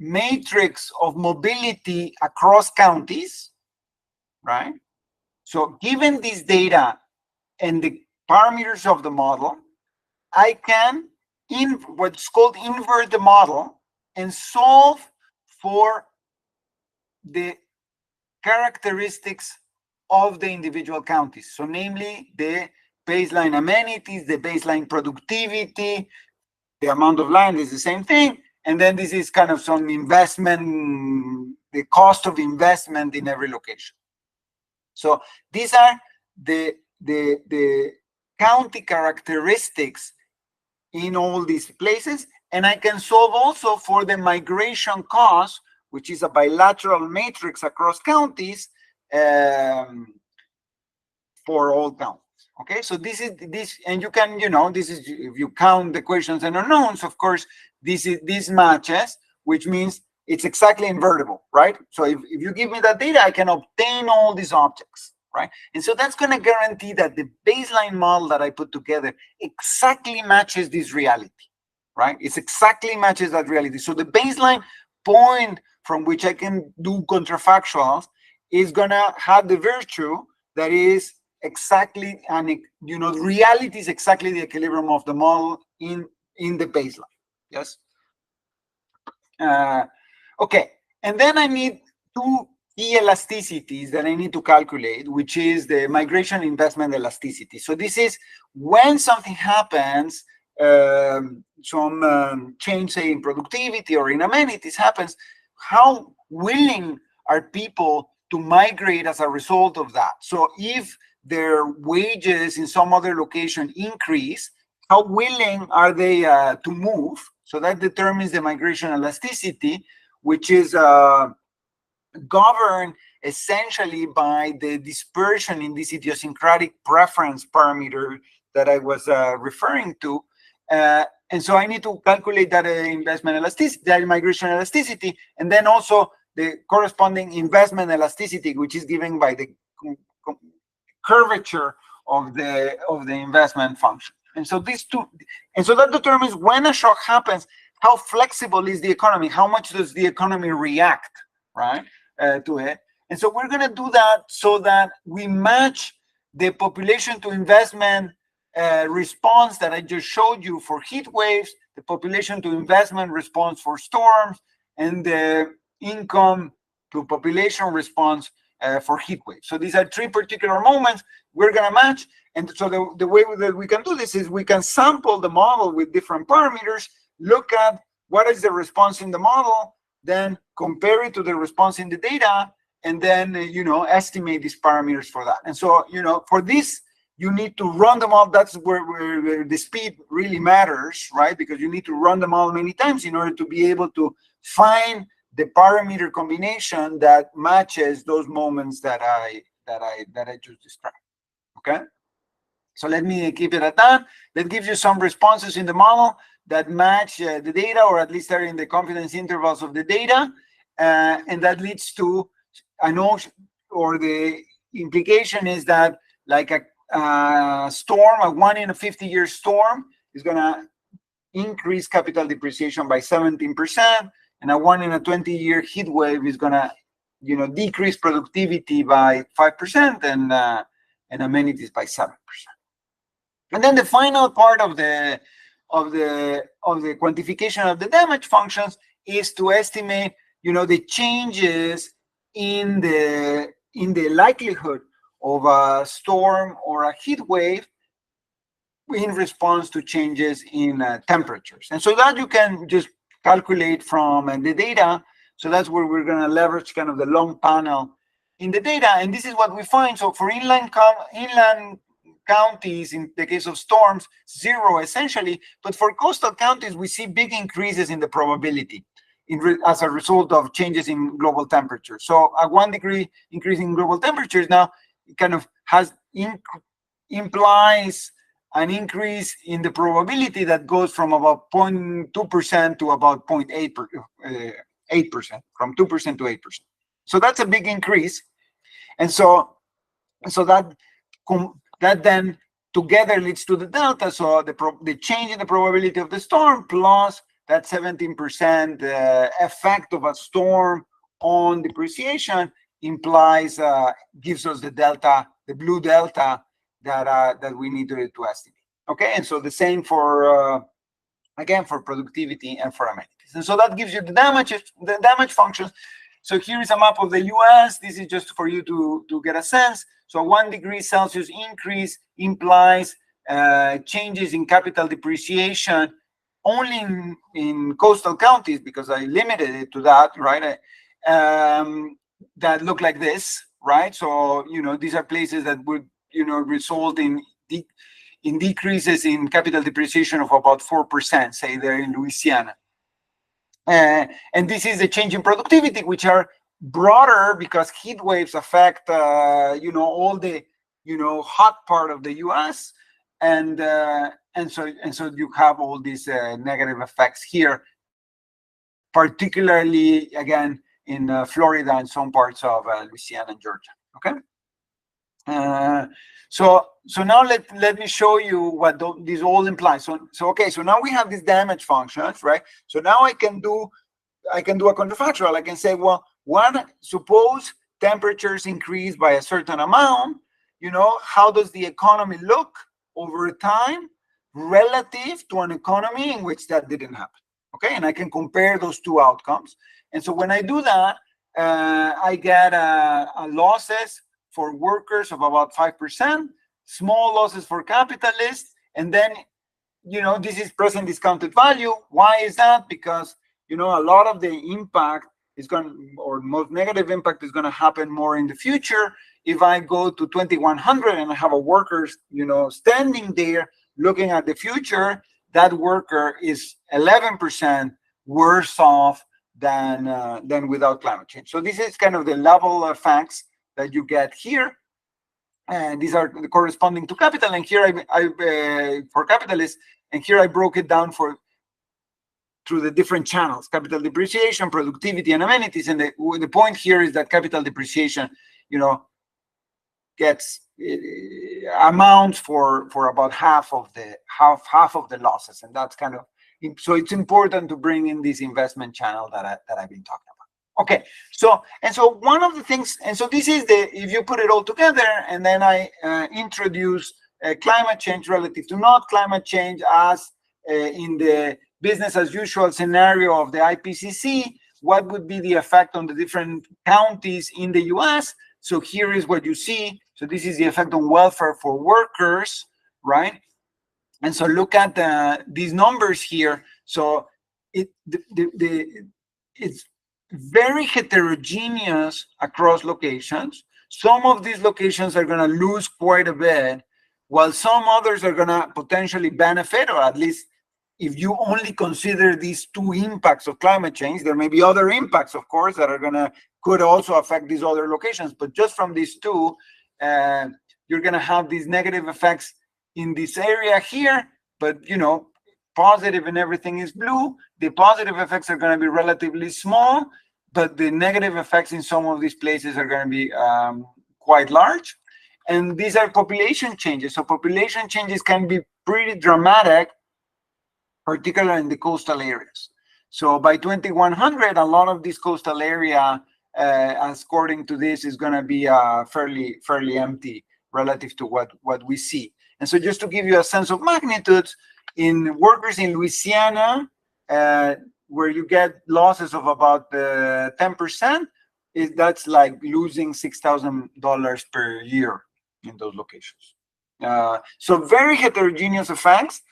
Speaker 2: matrix of mobility across counties, right? So given this data and the parameters of the model, I can, in what's called invert the model and solve for the characteristics of the individual counties. So namely the baseline amenities, the baseline productivity, the amount of land is the same thing. And then this is kind of some investment, the cost of investment in every location. So these are the county characteristics in all these places. And I can solve also for the migration cost, which is a bilateral matrix across counties for all counties. Okay, so this is this, and you can, this is, if you count the equations and unknowns, of course, this matches, which means it's exactly invertible, right? So if you give me that data, I can obtain all these objects, right? And so that's going to guarantee that the baseline model that I put together exactly matches this reality, right? It exactly matches that reality. So the baseline point from which I can do contrafactuals is going to have the virtue that is exactly, and reality is exactly the equilibrium of the model in the baseline. Yes. Okay, and then I need two key elasticities that I need to calculate, which is the migration investment elasticity. So this is when something happens, some change, say, in productivity or in amenities happens, how willing are people to migrate as a result of that? So if their wages in some other location increase, how willing are they to move? So that determines the migration elasticity, which is governed essentially by the dispersion in this idiosyncratic preference parameter that I was referring to. And so I need to calculate that investment elasticity, that migration elasticity, and then also the corresponding investment elasticity, which is given by the curvature of the investment function. And so these two, and so that determines when a shock happens, how flexible is the economy, how much does the economy react, right, to it. And so we're going to do that so that we match the population to investment response that I just showed you for heat waves, the population to investment response for storms, and the income to population response for heat waves. So these are three particular moments we're going to match. And so the way that we can do this is we can sample the model with different parameters, look at what is the response in the model, then compare it to the response in the data, and then, estimate these parameters for that. And so, for this, you need to run the model. That's where the speed really matters, right? Because you need to run the model many times in order to be able to find the parameter combination that matches those moments that I just described. Okay. So let me keep it at that. That gives you some responses in the model that match the data, or at least are in the confidence intervals of the data. And that leads to a notion, or the implication is that like a storm, a 1 in a 50-year storm is going to increase capital depreciation by 17%, and a 1 in a 20-year heat wave is going to, decrease productivity by 5% and amenities by 7%. And then the final part of the quantification of the damage functions is to estimate, the changes in the likelihood of a storm or a heat wave in response to changes in temperatures. And so that you can just calculate from the data. So that's where we're going to leverage kind of the long panel in the data. And this is what we find. So for inland counties, in the case of storms, 0 essentially. But for coastal counties, we see big increases in the probability as a result of changes in global temperature. So a 1 degree increase in global temperatures now it kind of implies an increase in the probability that goes from about 0.2% to about 0.8%, from 2% to 8%. So that's a big increase. And so that then together leads to the delta. So the change in the probability of the storm plus that 17% effect of a storm on depreciation implies gives us the delta, the blue delta that we need to estimate. Okay, and so the same for again for productivity and for amenities. And so that gives you the damage functions. So here is a map of the US. This is just for you to get a sense. So 1 degree Celsius increase implies changes in capital depreciation only in coastal counties, because I limited it to that, right? That look like this, right? So, these are places that would, result in decreases in capital depreciation of about 4%, say there in Louisiana. And this is the change in productivity, which are broader because heat waves affect, all the, hot part of the U.S. And so you have all these negative effects here, particularly again in Florida and some parts of Louisiana and Georgia. Okay. So now let me show you what these all imply. So now we have these damage functions, right? So now I can do a counterfactual. I can say, well, suppose temperatures increase by a certain amount, how does the economy look over time relative to an economy in which that didn't happen? Okay, and I can compare those two outcomes. And so when I do that, I get losses for workers of about 5%, small losses for capitalists, and then, this is present discounted value. Why is that? Because, a lot of the impact is or most negative impact is going to happen more in the future. If I go to 2100 and I have a worker, standing there looking at the future, that worker is 11% worse off than without climate change. So this is kind of the level of facts that you get here, and these are corresponding to capital. And here I for capitalists, and here I broke it down through the different channels: capital depreciation, productivity, and amenities. And the point here is that capital depreciation, gets amounts for about half of the losses, and that's kind of so it's important to bring in this investment channel that I've been talking about. Okay, so one of the things, and so this is if you put it all together, and then I introduce climate change relative to not climate change as in the business as usual scenario of the IPCC, what would be the effect on the different counties in the US? So here is what you see. So this is the effect on welfare for workers, right? And so look at these numbers here. So it's very heterogeneous across locations. Some of these locations are going to lose quite a bit, while some others are going to potentially benefit, or at least if you only consider these two impacts of climate change. There may be other impacts, of course, that could also affect these other locations. But just from these two, you're going to have these negative effects in this area here, but positive and everything is blue. The positive effects are going to be relatively small, but the negative effects in some of these places are going to be quite large. And these are population changes. So population changes can be pretty dramatic, particularly in the coastal areas. So by 2100, a lot of this coastal area, according to this, is going to be fairly empty relative to what we see. And so just to give you a sense of magnitudes, in workers in Louisiana, where you get losses of about 10%, that's like losing $6,000 per year in those locations. So very heterogeneous effects,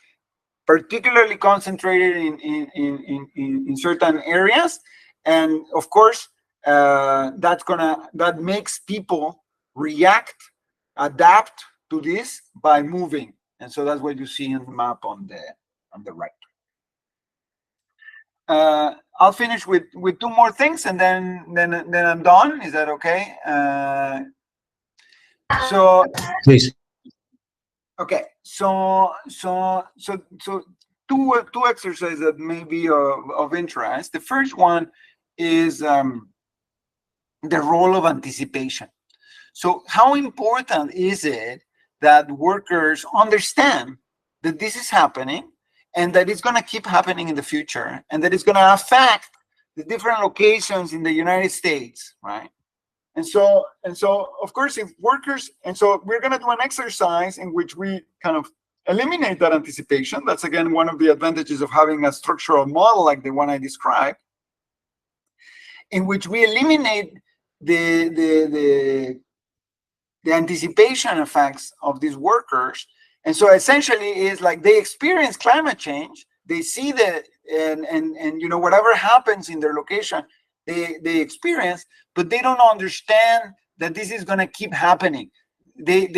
Speaker 2: particularly concentrated in certain areas. And of course, that makes people adapt to this by moving. And so that's what you see in the map on the right. I'll finish with two more things, and then I'm done. Is that okay? So
Speaker 1: please.
Speaker 2: Okay, so two exercises that may be of interest. The first one is the role of anticipation. So how important is it that workers understand that this is happening and that it's going to keep happening in the future, and that it's going to affect the different locations in the United States, right? And so, of course, if workers, and so we're going to do an exercise in which we kind of eliminate that anticipation. That's again one of the advantages of having a structural model like the one I described, in which we eliminate the anticipation effects of these workers. And so essentially is like they experience climate change, they see that, and you know, whatever happens in their location, they experience, but they don't understand that this is going to keep happening. They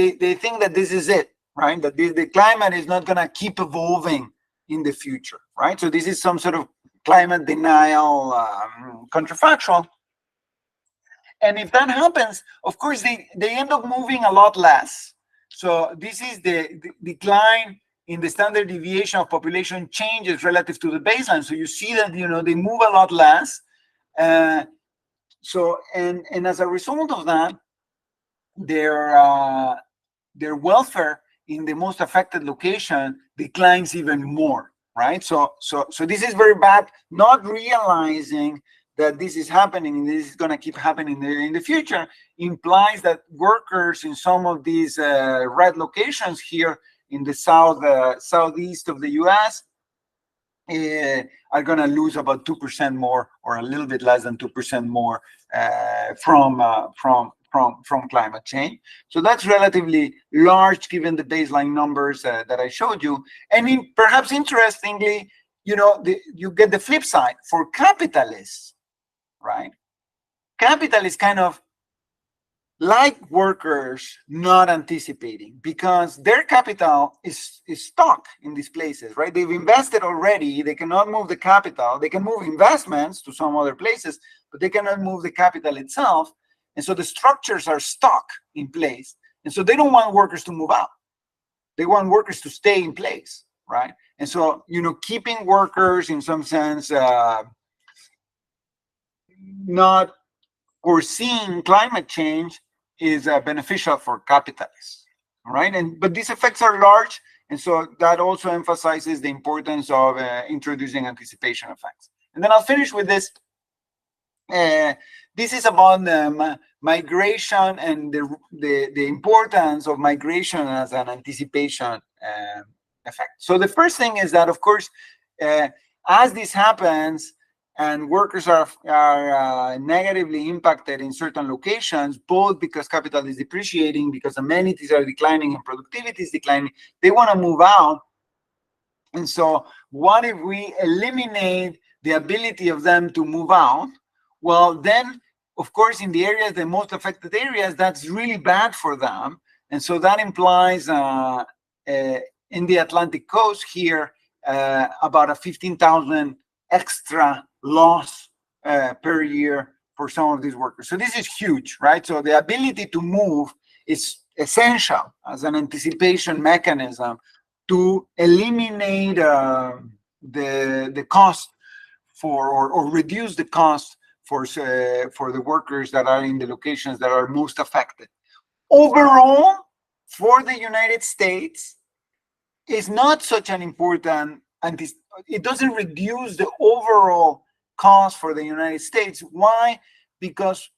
Speaker 2: think that this is it, right? That the climate is not going to keep evolving in the future, right? So this is some sort of climate denial, counterfactual. And if that happens, of course, they end up moving a lot less. So this is the decline in the standard deviation of population changes relative to the baseline. So you see that, you know, they move a lot less. So and as a result of that, their welfare in the most affected location declines even more, right? So this is very bad, not realizing that this is happening and this is going to keep happening in the future implies that workers in some of these red locations here in the southeast of the US are going to lose about 2% more, or a little bit less than 2% more from climate change. So that's relatively large given the baseline numbers that I showed you. And perhaps interestingly, you know, you get the flip side for capitalists, right? Capitalists kind of like workers not anticipating, because their capital is stuck in these places, right? They've invested already. They cannot move the capital. They can move investments to some other places, but they cannot move the capital itself. And so the structures are stuck in place. And so they don't want workers to move out. They want workers to stay in place, right? And so, you know, keeping workers in some sense, not foreseeing climate change is beneficial for capitalists, right? But these effects are large, and so that also emphasizes the importance of introducing anticipation effects. And then I'll finish with this. This is about migration and the importance of migration as an anticipation effect. So the first thing is that, of course, as this happens, and workers are negatively impacted in certain locations, both because capital is depreciating, because amenities are declining and productivity is declining, they want to move out. And so what if we eliminate the ability of them to move out? Well, then, of course, in the areas, the most affected areas, that's really bad for them. And so that implies in the Atlantic coast here, about a 15,000 extra loss per year for some of these workers. So this is huge, right? So the ability to move is essential as an anticipation mechanism to eliminate the cost for, or reduce the cost for the workers that are in the locations that are most affected. Overall, for the United States, is not such an important, and it doesn't reduce the overall cost for the United States. Why? Because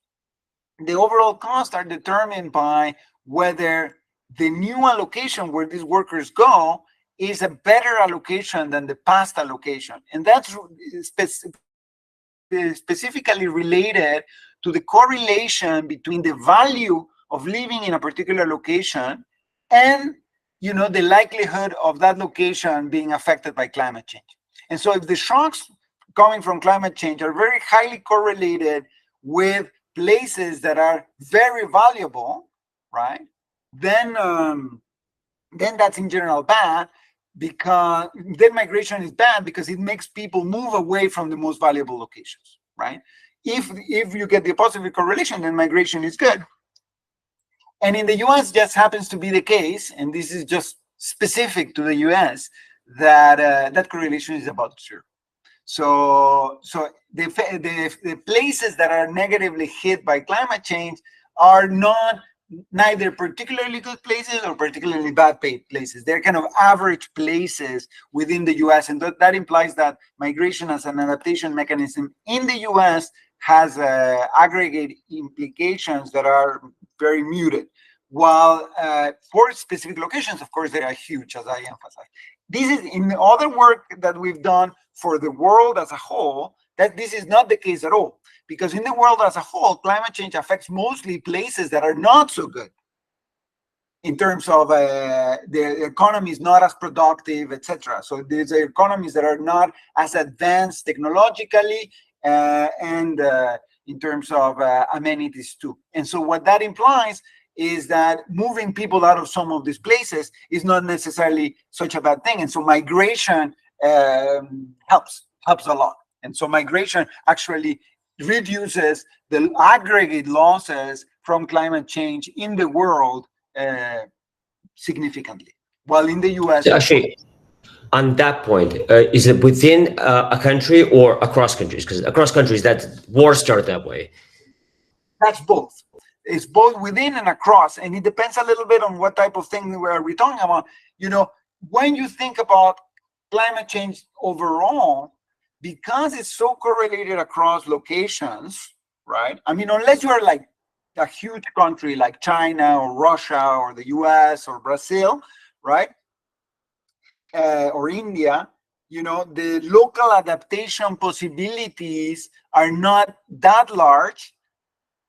Speaker 2: the overall costs are determined by whether the new allocation where these workers go is a better allocation than the past allocation. And that's specifically related to the correlation between the value of living in a particular location and, you know, the likelihood of that location being affected by climate change. And so if the shocks coming from climate change are very highly correlated with places that are very valuable, right, then that's in general bad, because then migration is bad because it makes people move away from the most valuable locations, right? If you get the positive correlation, then migration is good. And in the US, just happens to be the case, and this is just specific to the US, that that correlation is about 0. So the places that are negatively hit by climate change are not neither particularly good places or particularly bad places. They're kind of average places within the US. And that implies that migration as an adaptation mechanism in the US has aggregate implications that are very muted. While for specific locations, of course, they are huge, as I emphasized. This is in the other work that we've done for the world as a whole, that this is not the case at all. Because in the world as a whole, climate change affects mostly places that are not so good in terms of the economy is not as productive, etc. So there's economies that are not as advanced technologically and in terms of amenities too. And so what that implies is that moving people out of some of these places is not necessarily such a bad thing. And so migration helps a lot. And so migration actually reduces the aggregate losses from climate change in the world significantly. While in the US,
Speaker 1: so actually, on that point, is it within a country or across countries? Because across countries, that wars start that way.
Speaker 2: That's both. It's both within and across, and it depends a little bit on what type of thing we're talking about. You know, when you think about climate change overall, because it's so correlated across locations, right? I mean, unless you are like a huge country like China or Russia or the US or Brazil, right? Or India, you know, the local adaptation possibilities are not that large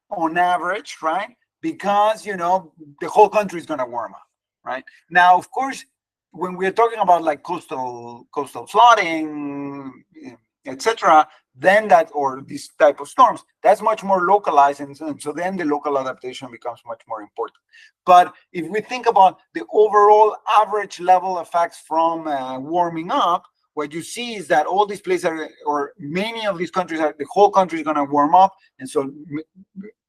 Speaker 2: on average, right? Because, you know, the whole country is going to warm up, right? Now, of course, when we're talking about like coastal flooding, etc., then that, or this type of storms, that's much more localized, and so then the local adaptation becomes much more important. But if we think about the overall average level effects from warming up, what you see is that all these places are, or many of these countries are, the whole country is going to warm up, and so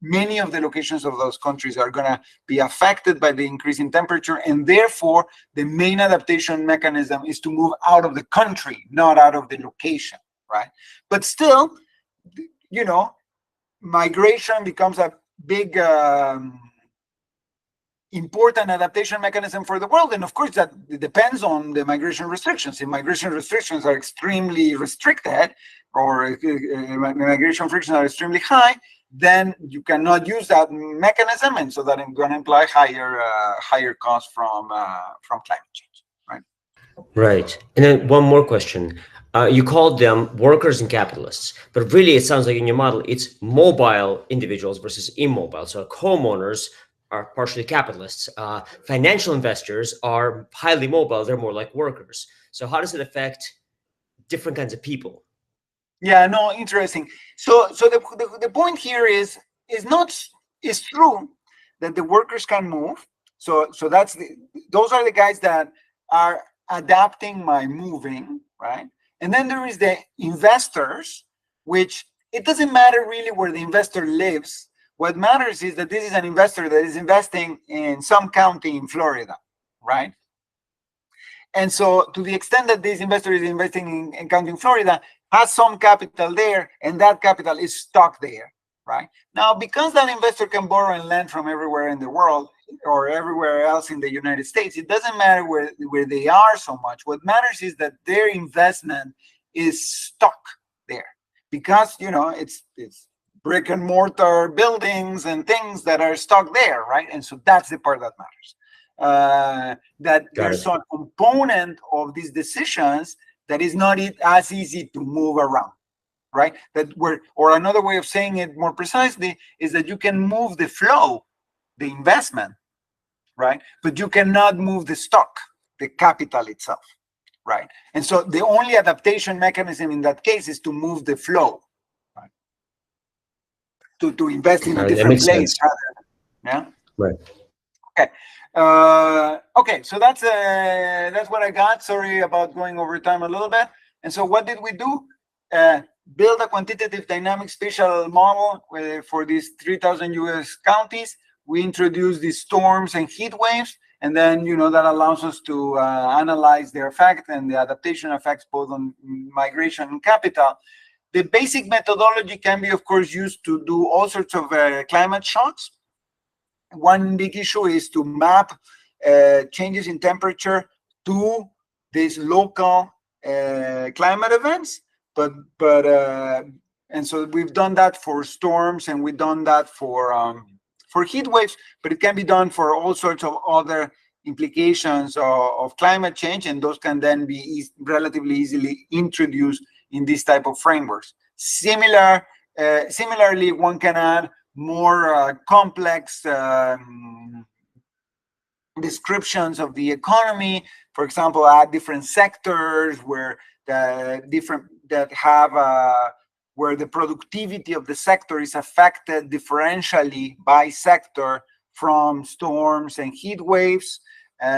Speaker 2: many of the locations of those countries are going to be affected by the increase in temperature, and therefore the main adaptation mechanism is to move out of the country, not out of the location, right? But still, you know, migration becomes a big important adaptation mechanism for the world. And of course, that depends on the migration restrictions. If migration restrictions are extremely restricted, or migration frictions are extremely high, then you cannot use that mechanism, and so that is going to imply higher costs from climate change, right?
Speaker 1: Right. And then one more question. You called them workers and capitalists, but really it sounds like in your model, it's mobile individuals versus immobile. So homeowners are partially capitalists. Financial investors are highly mobile. They're more like workers. So how does it affect different kinds of people?
Speaker 2: Yeah, no, interesting. So the point here is true that the workers can move. So that's those are the guys that are adapting by moving, right? And then there is the investors, which it doesn't matter really where the investor lives. What matters is that this is an investor that is investing in some county in Florida, right? And so to the extent that this investor is investing in county in Florida, has some capital there, and that capital is stuck there, right? Now, because that investor can borrow and lend from everywhere in the world or everywhere else in the United States, it doesn't matter where they are so much. What matters is that their investment is stuck there, because, you know, it's brick and mortar buildings and things that are stuck there, right? And so that's the part that matters. That there's a component of these decisions that is not as easy to move around, right? Or another way of saying it more precisely is that you can move the flow, the investment, right? But you cannot move the stock, the capital itself, right? And so the only adaptation mechanism in that case is to move the flow, right? To invest in a different place. Yeah.
Speaker 1: Right.
Speaker 2: Okay. Okay, so that's what I got. Sorry about going over time a little bit. And so what did we do? Build a quantitative dynamic spatial model for these 3,000 US counties. We introduced these storms and heat waves, and then, you know, that allows us to analyze their effect and the adaptation effects both on migration and capital. The basic methodology can be, of course, used to do all sorts of climate shocks. one big issue is to map changes in temperature to these local climate events, and so we've done that for storms, and we've done that for heat waves, but it can be done for all sorts of other implications of climate change, and those can then be relatively easily introduced in these type of frameworks. Similarly, one can add more complex descriptions of the economy. For example, add different sectors where where the productivity of the sector is affected differentially by sector from storms and heat waves.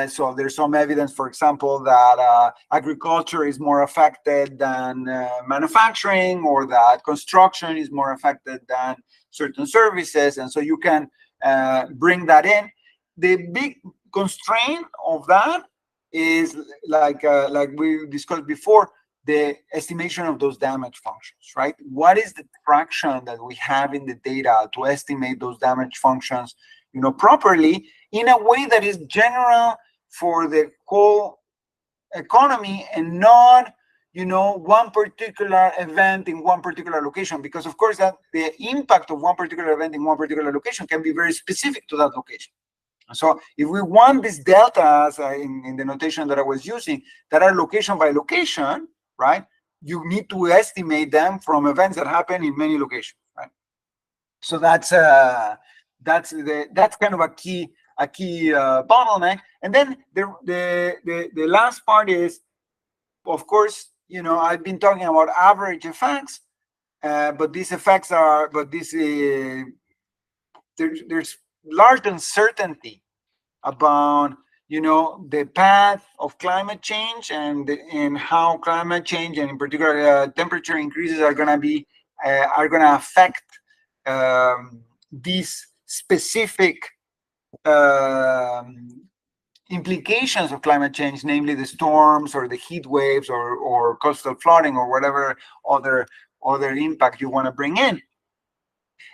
Speaker 2: So there's some evidence, for example, that agriculture is more affected than manufacturing, or that construction is more affected than certain services. And so you can bring that in. The big constraint of that is, like we discussed before, the estimation of those damage functions, right? What is the fraction that we have in the data to estimate those damage functions, properly, in a way that is general for the whole economy, and not, one particular event in one particular location? Because of course that the impact of one particular event in one particular location can be very specific to that location. So if we want these deltas in the notation that I was using, that are location by location, right? You need to estimate them from events that happen in many locations, right? So that's kind of a key bottleneck. And then the last part is, of course, I've been talking about average effects, but these effects there's large uncertainty about the path of climate change, and how climate change, and in particular temperature increases, are going to affect these specific implications of climate change, namely the storms or the heat waves or coastal flooding or whatever other impact you want to bring in.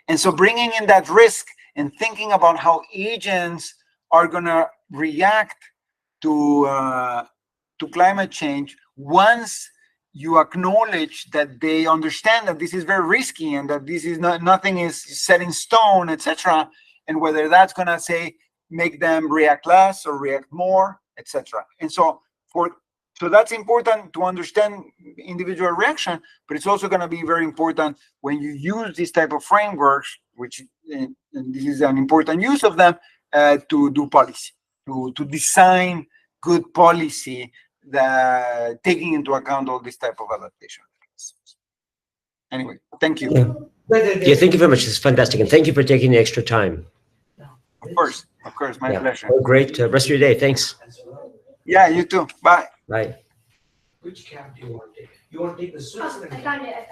Speaker 2: And so bringing in that risk and thinking about how agents are going to react to climate change, once you acknowledge that they understand that this is very risky and that this is nothing is set in stone, etc., and whether that's going to make them react less or react more, etc. And so that's important to understand individual reaction, but it's also going to be very important when you use this type of frameworks, which, and this is an important use of them, to do policy, to design good policy that taking into account all this type of adaptation. Anyway, thank you.
Speaker 1: Yeah, thank you very much. This is fantastic, and thank you for taking the extra time.
Speaker 2: Of course, my pleasure.
Speaker 1: Well, great rest of your day. Thanks.
Speaker 2: Yeah, you too. Bye.
Speaker 1: Bye.
Speaker 3: Which cab do you want to take? You want to take the Swiss?
Speaker 4: I found it.